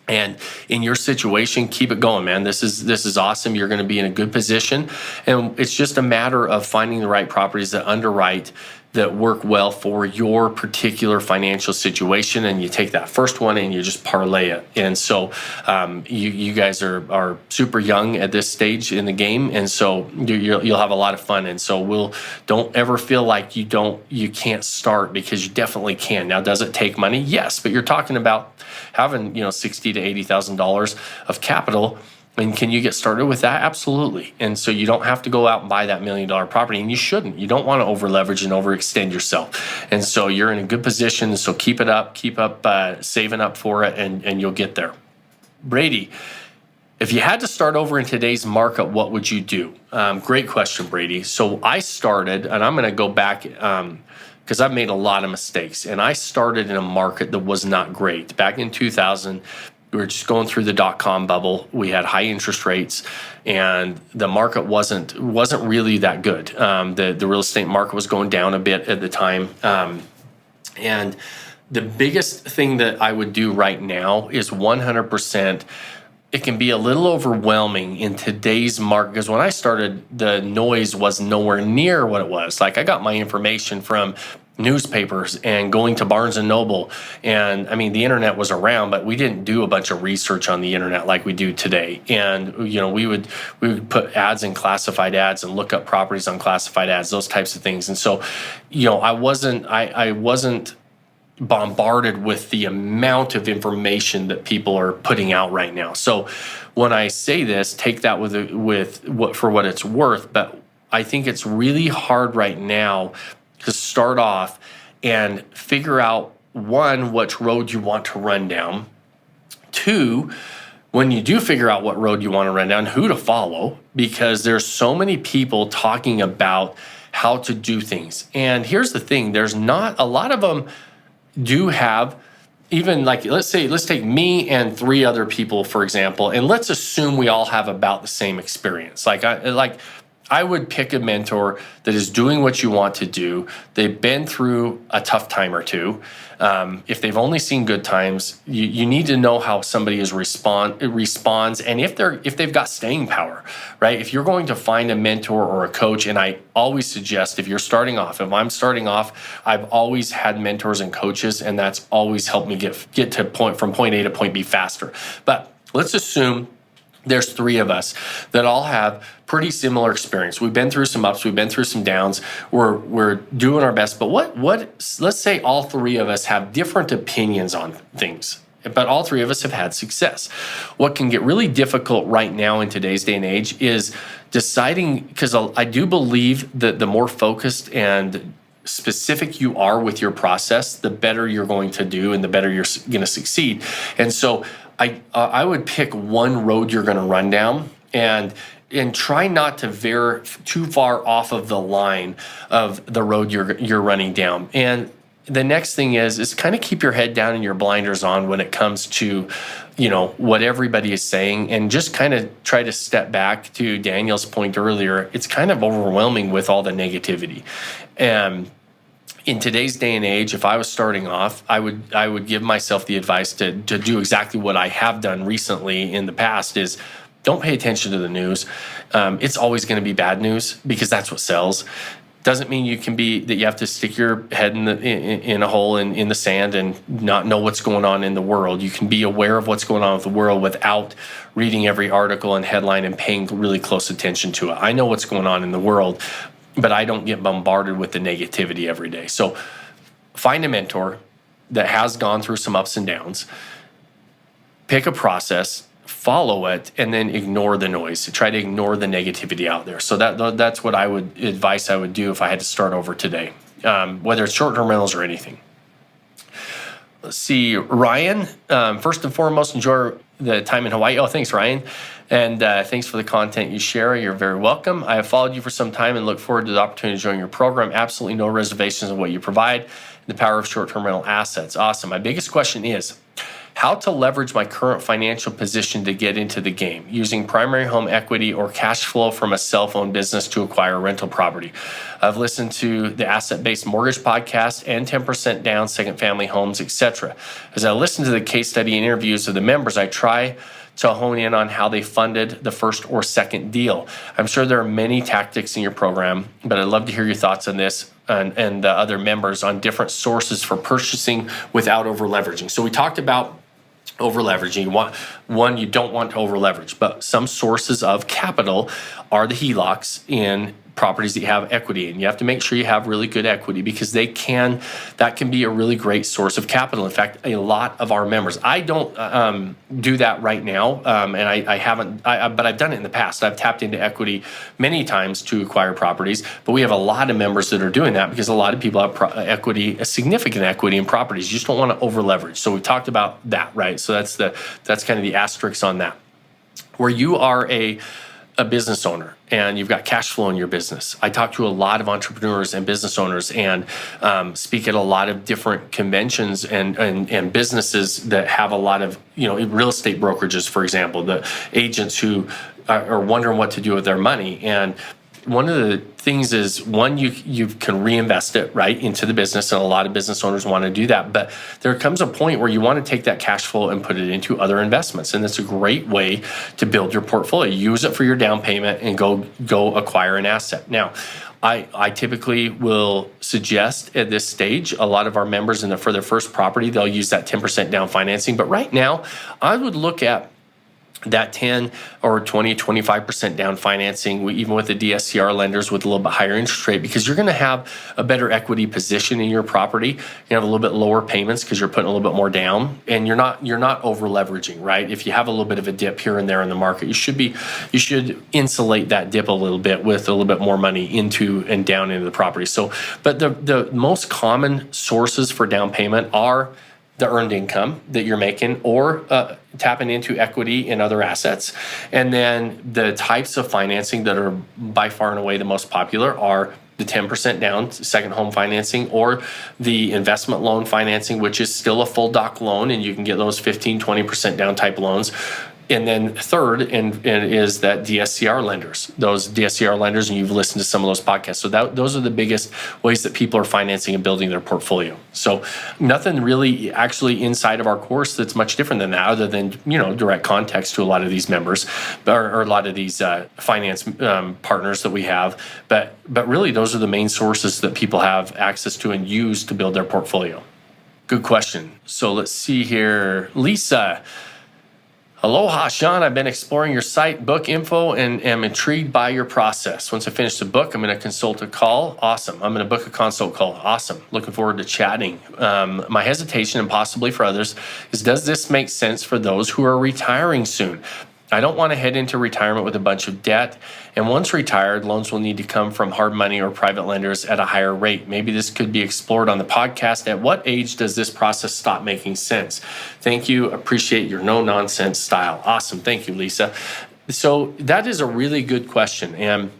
And in your situation, keep it going, man. This is awesome. You're going to be in a good position, and it's just a matter of finding the right properties that underwrite, that work well for your particular financial situation. And you take that first one and you just parlay it. And so you guys are super young at this stage in the game, and so you'll have a lot of fun. And so don't ever feel like you can't start, because you definitely can. Now, does it take money? Yes, but you're talking about having $60,000 to $80,000 of capital. And can you get started with that? Absolutely. And so you don't have to go out and buy that $1 million property, and you shouldn't. You don't want to over leverage and overextend yourself. And so you're in a good position. So keep up saving up for it, and you'll get there. Brady, if you had to start over in today's market, what would you do? Great question, Brady. So I started, and I'm going to go back because I've made a lot of mistakes, and I started in a market that was not great. Back in 2000, we were just going through the dot-com bubble. We had high interest rates, and the market wasn't really that good. The real estate market was going down a bit at the time. And the biggest thing that I would do right now is 100%. It can be a little overwhelming in today's market, because when I started, the noise was nowhere near what it was. Like, I got my information from newspapers and going to Barnes and Noble, and I mean, the internet was around, but we didn't do a bunch of research on the internet like we do today. And we would put ads in classified ads and look up properties on classified ads, those types of things. And so I wasn't bombarded with the amount of information that people are putting out right now. So when I say this, take that for what it's worth. But I think it's really hard right now to start off and figure out, one, which road you want to run down. Two, when you do figure out what road you want to run down, who to follow, because there's so many people talking about how to do things. And here's the thing, there's not a lot of them do have, even like, let's take me and 3 other people, for example, and let's assume we all have about the same experience. I would pick a mentor that is doing what you want to do. They've been through a tough time or two. If they've only seen good times, you need to know how somebody responds, and if they've got staying power, right? If you're going to find a mentor or a coach, and I always suggest, if I'm starting off, I've always had mentors and coaches, and that's always helped me get to from point A to point B faster. But let's assume there's 3 of us that all have pretty similar experience. We've been through some ups, we've been through some downs. We're doing our best. But let's say all 3 of us have different opinions on things, but all 3 of us have had success. What can get really difficult right now in today's day and age is deciding, because I do believe that the more focused and specific you are with your process, the better you're going to do and the better you're going to succeed. And so I would pick one road you're going to run down, and try not to veer too far off of the line of the road you're running down. And the next thing is kind of keep your head down and your blinders on when it comes to what everybody is saying, and just kind of try to step back. To Daniel's point earlier, it's kind of overwhelming with all the negativity. And in today's day and age, if I was starting off, I would give myself the advice to do exactly what I have done recently in the past, is don't pay attention to the news. It's always going to be bad news, because that's what sells. Doesn't mean that you have to stick your head in a hole in the sand and not know what's going on in the world. You can be aware of what's going on with the world without reading every article and headline and paying really close attention to it. I know what's going on in the world, but I don't get bombarded with the negativity every day. So find a mentor that has gone through some ups and downs. Pick a process, follow it, and then ignore the noise. Try to ignore the negativity out there. So that's what advice I would do if I had to start over today, whether it's short-term rentals or anything. Let's see, Ryan. First and foremost, enjoy the time in Hawaii. Oh, thanks, Ryan. And thanks for the content you share. You're very welcome. I have followed you for some time and look forward to the opportunity to join your program. Absolutely no reservations on what you provide. The power of short-term rental assets. Awesome. My biggest question is how to leverage my current financial position to get into the game, using primary home equity or cash flow from a cell phone business to acquire rental property. I've listened to the asset-based mortgage podcast and 10% down second family homes, etc. As I listen to the case study interviews of the members, I try to hone in on how they funded the first or second deal. I'm sure there are many tactics in your program, but I'd love to hear your thoughts on this and the other members on different sources for purchasing without over leveraging. So we talked about over leveraging. You don't want to over leverage, but some sources of capital are the HELOCs in properties that you have equity in. You have to make sure you have really good equity because that can be a really great source of capital. In fact, a lot of our members, I don't do that right now, and I haven't, but I've done it in the past. I've tapped into equity many times to acquire properties, but we have a lot of members that are doing that because a lot of people have significant equity in properties. You just don't want to over leverage. So we talked about that, right? So that's kind of the asterisk on that. Where you are a business owner and you've got cash flow in your business. I talk to a lot of entrepreneurs and business owners and speak at a lot of different conventions and businesses that have a lot of, real estate brokerages, for example, the agents who are wondering what to do with their money. And one of the things is, one, you can reinvest it right into the business, and a lot of business owners want to do that. But there comes a point where you want to take that cash flow and put it into other investments, and it's a great way to build your portfolio. Use it for your down payment and go acquire an asset. Now, I typically will suggest at this stage, a lot of our members for their first property, they'll use that 10% down financing. But right now, I would look at that 10 or 20, 25% down financing, even with the DSCR lenders with a little bit higher interest rate, because you're going to have a better equity position in your property. You have a little bit lower payments because you're putting a little bit more down, and you're not over leveraging, right? If you have a little bit of a dip here and there in the market, you should insulate that dip a little bit with a little bit more money into and down into the property. So, but the most common sources for down payment are the earned income that you're making, or tapping into equity in other assets. And then the types of financing that are by far and away the most popular are the 10% down second home financing, or the investment loan financing, which is still a full doc loan, and you can get those 15, 20% down type loans. And then third, and is that DSCR lenders, those DSCR lenders, and you've listened to some of those podcasts. So those are the biggest ways that people are financing and building their portfolio. So nothing really actually inside of our course that's much different than that, other than, direct context to a lot of these members or a lot of these finance partners that we have. But really, those are the main sources that people have access to and use to build their portfolio. Good question. So let's see here. Lisa. Aloha, Shawn. I've been exploring your site, book info, and am intrigued by your process. Once I finish the book, I'm going to consult a call. Awesome. I'm going to book a consult call. Awesome. Looking forward to chatting. My hesitation, and possibly for others, is, does this make sense for those who are retiring soon? I don't want to head into retirement with a bunch of debt, and once retired, loans will need to come from hard money or private lenders at a higher rate. Maybe this could be explored on the podcast. At what age does this process stop making sense? Thank you. Appreciate your no-nonsense style. Awesome. Thank you, Lisa. So that is a really good question. And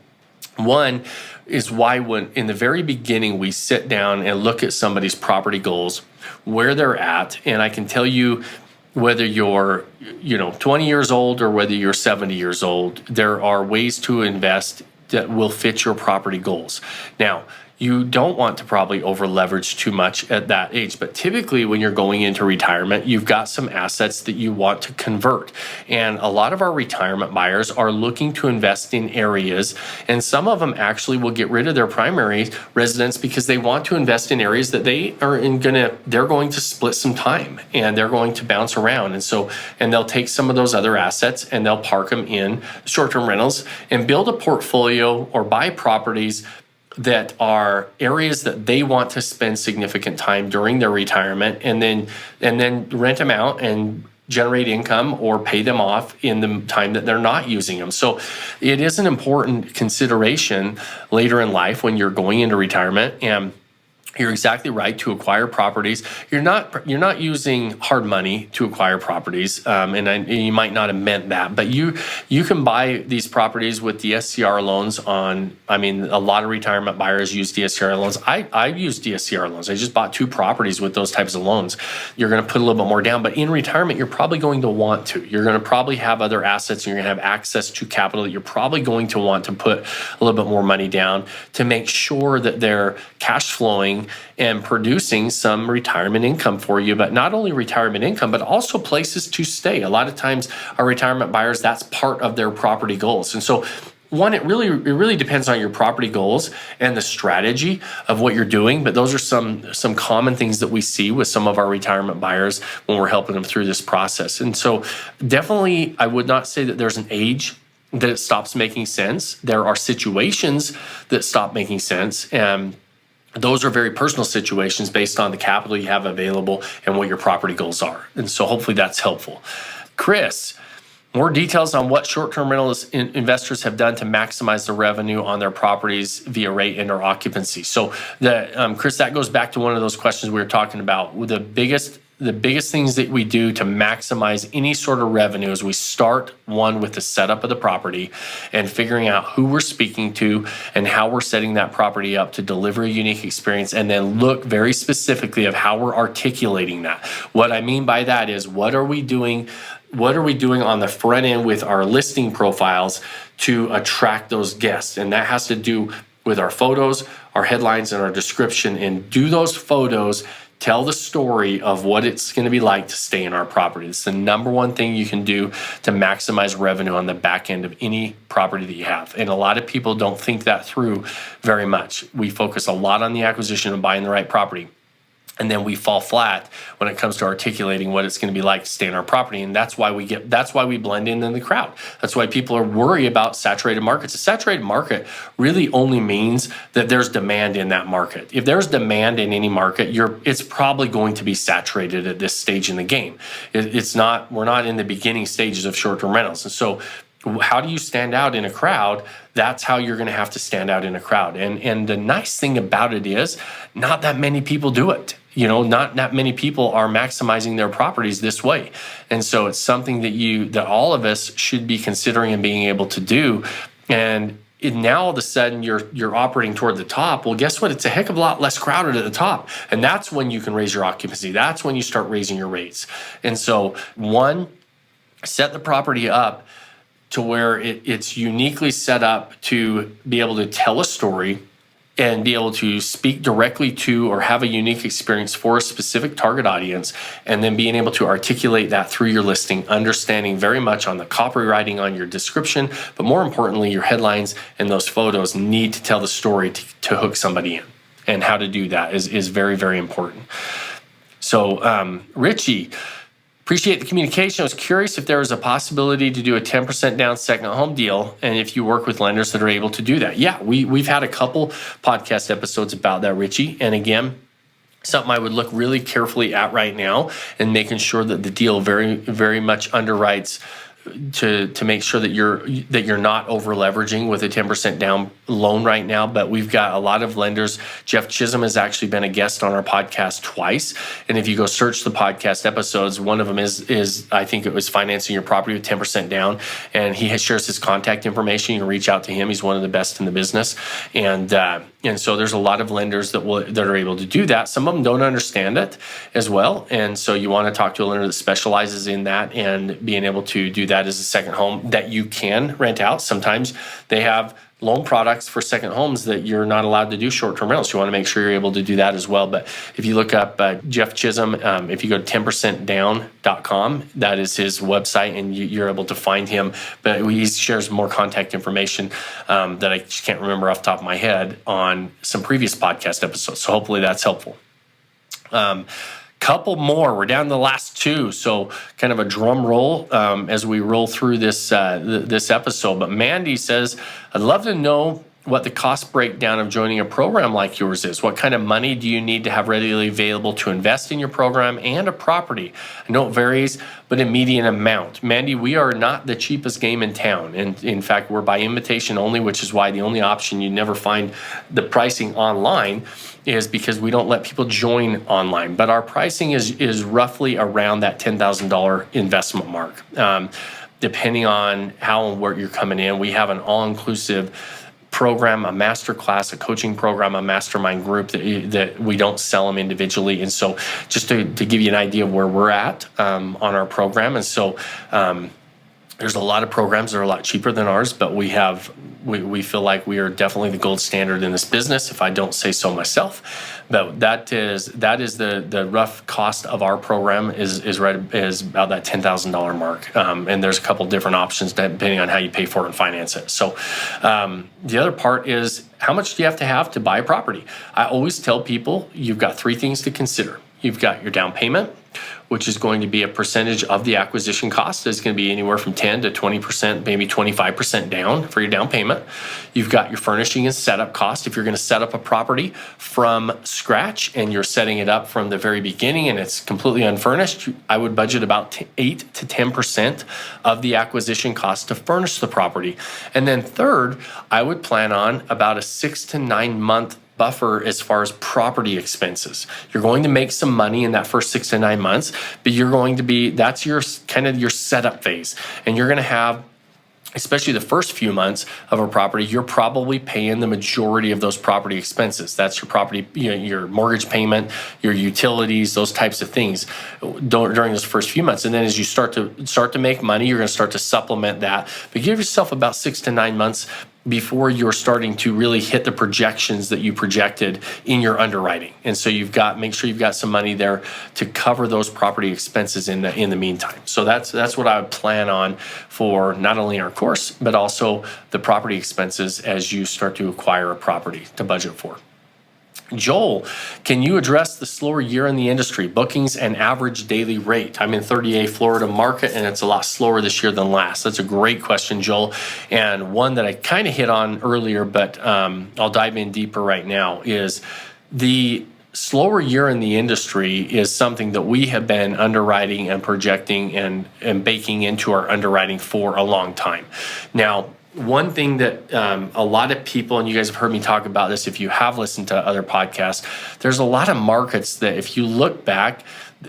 one is why when in the very beginning we sit down and look at somebody's property goals, where they're at, and I can tell you, whether you're 20 years old or whether you're 70 years old, there are ways to invest that will fit your property goals. Now, you don't want to probably over leverage too much at that age. But typically when you're going into retirement, you've got some assets that you want to convert. And a lot of our retirement buyers are looking to invest in areas, and some of them actually will get rid of their primary residence because they want to invest in areas that they're going to split some time and they're going to bounce around. And they'll take some of those other assets and they'll park them in short-term rentals and build a portfolio or buy properties that are areas that they want to spend significant time during their retirement, and then rent them out and generate income or pay them off in the time that they're not using them. So it is an important consideration later in life when you're going into retirement. And you're exactly right to acquire properties. You're not using hard money to acquire properties, and you might not have meant that, but you can buy these properties with DSCR loans on. I mean, a lot of retirement buyers use DSCR loans. I use DSCR loans. I just bought 2 properties with those types of loans. You're going to put a little bit more down, but in retirement, you're probably going to want to. You're going to probably have other assets, and you're going to have access to capital that you're probably going to want to put a little bit more money down to make sure that they're cash flowing and producing some retirement income for you. But not only retirement income, but also places to stay. A lot of times our retirement buyers, that's part of their property goals. And so it really depends on your property goals and the strategy of what you're doing. But those are some common things that we see with some of our retirement buyers when we're helping them through this process. And so definitely, I would not say that there's an age that it stops making sense. There are situations that stop making sense, and those are very personal situations based on the capital you have available and what your property goals are. And so hopefully that's helpful. Chris, more details on what short-term rental investors have done to maximize the revenue on their properties via rate and or occupancy. So Chris, that goes back to one of those questions we were talking about. The biggest things that we do to maximize any sort of revenue is we start with the setup of the property and figuring out who we're speaking to and how we're setting that property up to deliver a unique experience, and then look very specifically of how we're articulating that. What I mean by that is, what are we doing on the front end with our listing profiles to attract those guests? And that has to do with our photos, our headlines, and our description. And do those photos tell the story of what it's going to be like to stay in our property? It's the number one thing you can do to maximize revenue on the back end of any property that you have. And a lot of people don't think that through very much. We focus a lot on the acquisition and buying the right property, and then we fall flat when it comes to articulating what it's going to be like to stay in our property. And that's why we blend in the crowd. That's why people are worried about saturated markets. A saturated market really only means that there's demand in that market. If there's demand in any market, it's probably going to be saturated at this stage in the game. We're not in the beginning stages of short-term rentals. And so how do you stand out in a crowd? That's how you're going to have to stand out in a crowd. And the nice thing about it is, not that many people do it. Not that many people are maximizing their properties this way. And so it's something that all of us should be considering and being able to do. And now all of a sudden you're operating toward the top. Well, guess what? It's a heck of a lot less crowded at the top. And that's when you can raise your occupancy. That's when you start raising your rates. And so set the property up to where it's uniquely set up to be able to tell a story and be able to speak directly to or have a unique experience for a specific target audience, and then being able to articulate that through your listing, understanding very much on the copywriting on your description, but more importantly, your headlines and those photos need to tell the story to hook somebody in. And how to do that is very, very important. So Richie, appreciate the communication. I was curious if there was a possibility to do a 10% down second home deal, and if you work with lenders that are able to do that. Yeah, we've had a couple podcast episodes about that, Richie. And again, something I would look really carefully at right now, and making sure that the deal very, very much underwrites to make sure that you're not over leveraging with a 10% down loan right now. But we've got a lot of lenders. Jeff Chisholm has actually been a guest on our podcast twice. And if you go search the podcast episodes, one of them is I think it was financing your property with 10% down. And he shares his contact information. You can reach out to him. He's one of the best in the business. And so there's a lot of lenders that are able to do that. Some of them don't understand it as well. And so you want to talk to a lender that specializes in that and being able to do that that as a second home that you can rent out. Sometimes they have loan products for second homes that you're not allowed to do short-term rentals. You want to make sure you're able to do that as well. But if you look up Jeff Chisholm, if you go to 10percentdown.com, that is his website, and you're able to find him. But he shares more contact information that I just can't remember off the top of my head on some previous podcast episodes. So hopefully that's helpful. Couple more. We're down to the last two, so kind of a drum roll as we roll through this this episode. But Mandy says, I'd love to know what the cost breakdown of joining a program like yours is. What kind of money do you need to have readily available to invest in your program and a property? I know it varies, but a median amount. Mandy, we are not the cheapest game in town. And in fact, we're by invitation only, which is why the only option you never find the pricing online is because we don't let people join online. But our pricing is roughly around that $10,000 investment mark. Depending on how and where you're coming in, we have an all-inclusive program, a master class, a coaching program, a mastermind group that we don't sell them individually. And so just to give you an idea of where we're at on our program. And so there's a lot of programs that are a lot cheaper than ours, but we feel like we are definitely the gold standard in this business, if I don't say so myself. But that is the rough cost of our program is about that $10,000 mark. And there's a couple different options depending on how you pay for it and finance it. So the other part is, how much do you have to buy a property? I always tell people you've got three things to consider. You've got your down payment, which is going to be a percentage of the acquisition cost. It's going to be anywhere from 10 to 20%, maybe 25% down for your down payment. You've got your furnishing and setup cost. If you're going to set up a property from scratch and you're setting it up from the very beginning and it's completely unfurnished, I would budget about 8 to 10% of the acquisition cost to furnish the property. And then third, I would plan on about a 6 to 9 month buffer as far as property expenses. You're going to make some money in that first 6 to 9 months, but that's your kind of your setup phase. And you're going to have, especially the first few months of a property, you're probably paying the majority of those property expenses. That's your property, your mortgage payment, your utilities, those types of things during those first few months. And then as you start to make money, you're going to start to supplement that. But give yourself about 6 to 9 months before you're starting to really hit the projections that you projected in your underwriting. And so make sure you've got some money there to cover those property expenses in the meantime. So that's what I would plan on for not only our course, but also the property expenses as you start to acquire a property to budget for. Joel, can you address the slower year in the industry, bookings and average daily rate? I'm in 30A Florida market, and it's a lot slower this year than last. That's a great question, Joel, and one that I kind of hit on earlier, but I'll dive in deeper right now, is the slower year in the industry is something that we have been underwriting and projecting and baking into our underwriting for a long time. Now, one thing that a lot of people, and you guys have heard me talk about this if you have listened to other podcasts, there's a lot of markets that if you look back,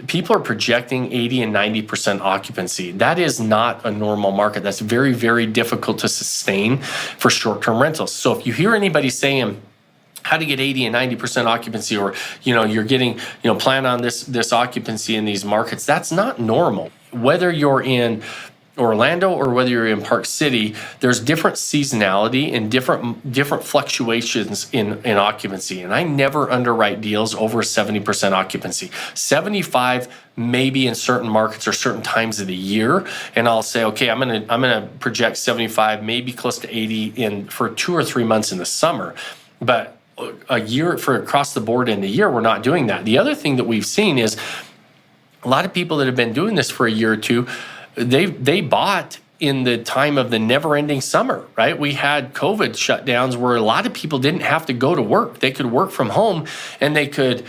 people are projecting 80 and 90% occupancy. That is not a normal market. That's very, very difficult to sustain for short-term rentals. So if you hear anybody saying how to get 80 and 90% occupancy, or you're getting plan on this occupancy in these markets, that's not normal. Whether you're in Orlando or whether you're in Park City, there's different seasonality and different fluctuations in occupancy. And I never underwrite deals over 70% occupancy. 75 maybe in certain markets or certain times of the year, and I'll say, okay, I'm gonna project 75, maybe close to 80 for 2 or 3 months in the summer, but a year for across the board in the year, we're not doing that. The other thing that we've seen is a lot of people that have been doing this for a year or two, they bought in the time of the never-ending summer, right? We had COVID shutdowns where a lot of people didn't have to go to work. They could work from home, and they could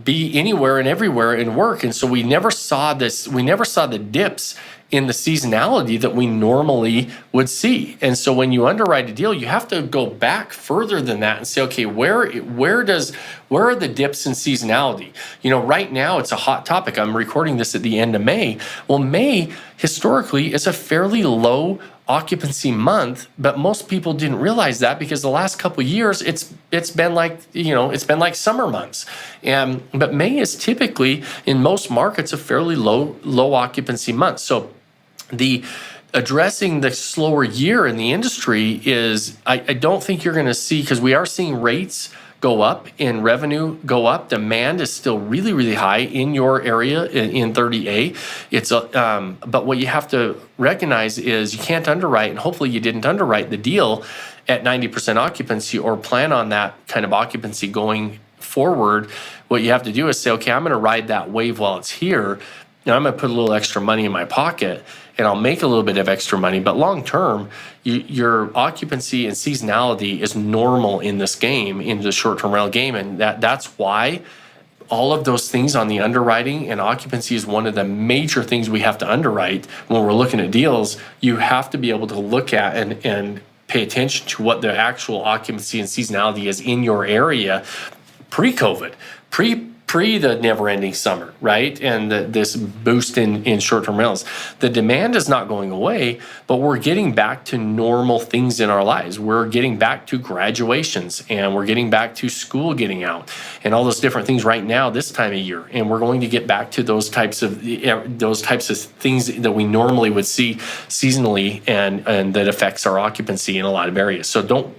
be anywhere and everywhere and work. And so we never saw this. We never saw the dips in the seasonality that we normally would see. And so when you underwrite a deal, you have to go back further than that and say, okay, where are the dips in seasonality? Right now it's a hot topic. I'm recording this at the end of May. Well, May historically is a fairly low occupancy month, but most people didn't realize that because the last couple of years it's been like summer months. But May is typically in most markets a fairly low occupancy month. So The addressing the slower year in the industry is, I don't think you're going to see, because we are seeing rates go up and revenue go up. Demand is still really, really high in your area in 30A. But what you have to recognize is you can't underwrite, and hopefully you didn't underwrite the deal at 90% occupancy or plan on that kind of occupancy going forward. What you have to do is say, okay, I'm going to ride that wave while it's here, and I'm going to put a little extra money in my pocket, and I'll make a little bit of extra money. But long term, your occupancy and seasonality is normal in this game, in the short-term rental game, and that's why all of those things on the underwriting, and occupancy is one of the major things we have to underwrite when we're looking at deals. You have to be able to look at and pay attention to what the actual occupancy and seasonality is in your area pre-COVID, pre the never-ending summer, right? And this boost in short-term rentals. The demand is not going away, but we're getting back to normal things in our lives. We're getting back to graduations, and we're getting back to school getting out, and all those different things right now this time of year. And we're going to get back to those types of things that we normally would see seasonally, and that affects our occupancy in a lot of areas. So don't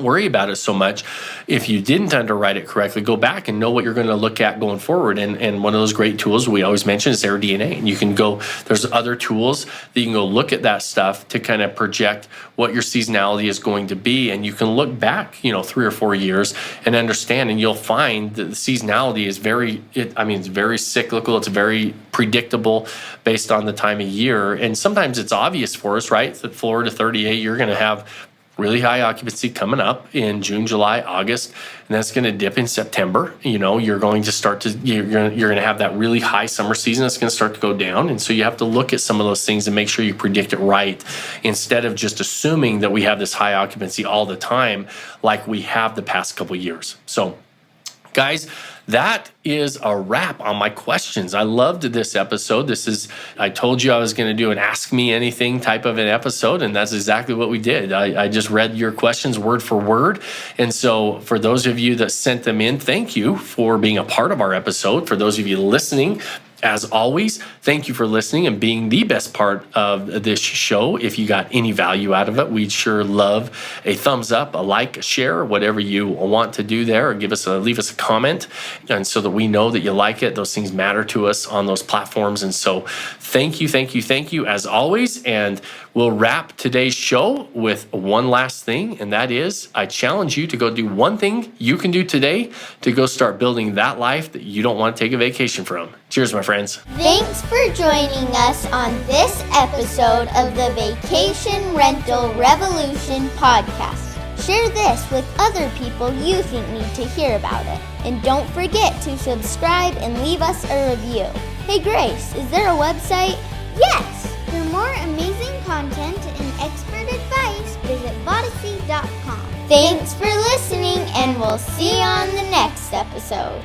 worry about it so much. If you didn't underwrite it correctly, go back and know what you're going to look at going forward. And one of those great tools we always mention is AirDNA. And you can go, there's other tools that you can go look at that stuff to kind of project what your seasonality is going to be. And you can look back, 3 or 4 years and understand, and you'll find that the seasonality is it's very cyclical. It's very predictable based on the time of year. And sometimes it's obvious for us, right? That Florida 38, you're going to have really high occupancy coming up in June, July, August, and that's going to dip in September. You're going to have that really high summer season that's going to start to go down. And so you have to look at some of those things and make sure you predict it right, instead of just assuming that we have this high occupancy all the time like we have the past couple of years. So guys, that is a wrap on my questions. I loved this episode. I told you I was going to do an Ask Me Anything type of an episode, and that's exactly what we did. I just read your questions word for word. And so for those of you that sent them in, thank you for being a part of our episode. For those of you listening, as always, thank you for listening and being the best part of this show. If you got any value out of it, we'd sure love a thumbs up, a like, a share, whatever you want to do there, or leave us a comment, and so that we know that you like it. Those things matter to us on those platforms. And so thank you as always. And we'll wrap today's show with one last thing, and that is, I challenge you to go do one thing you can do today to go start building that life that you don't want to take a vacation from. Cheers, my friends. Thanks for joining us on this episode of the Vacation Rental Revolution podcast. Share this with other people you think need to hear about it. And don't forget to subscribe and leave us a review. Hey Grace, is there a website? Yes! For more amazing content and expert advice, visit Vodacy.com. Thanks for listening, and we'll see you on the next episode.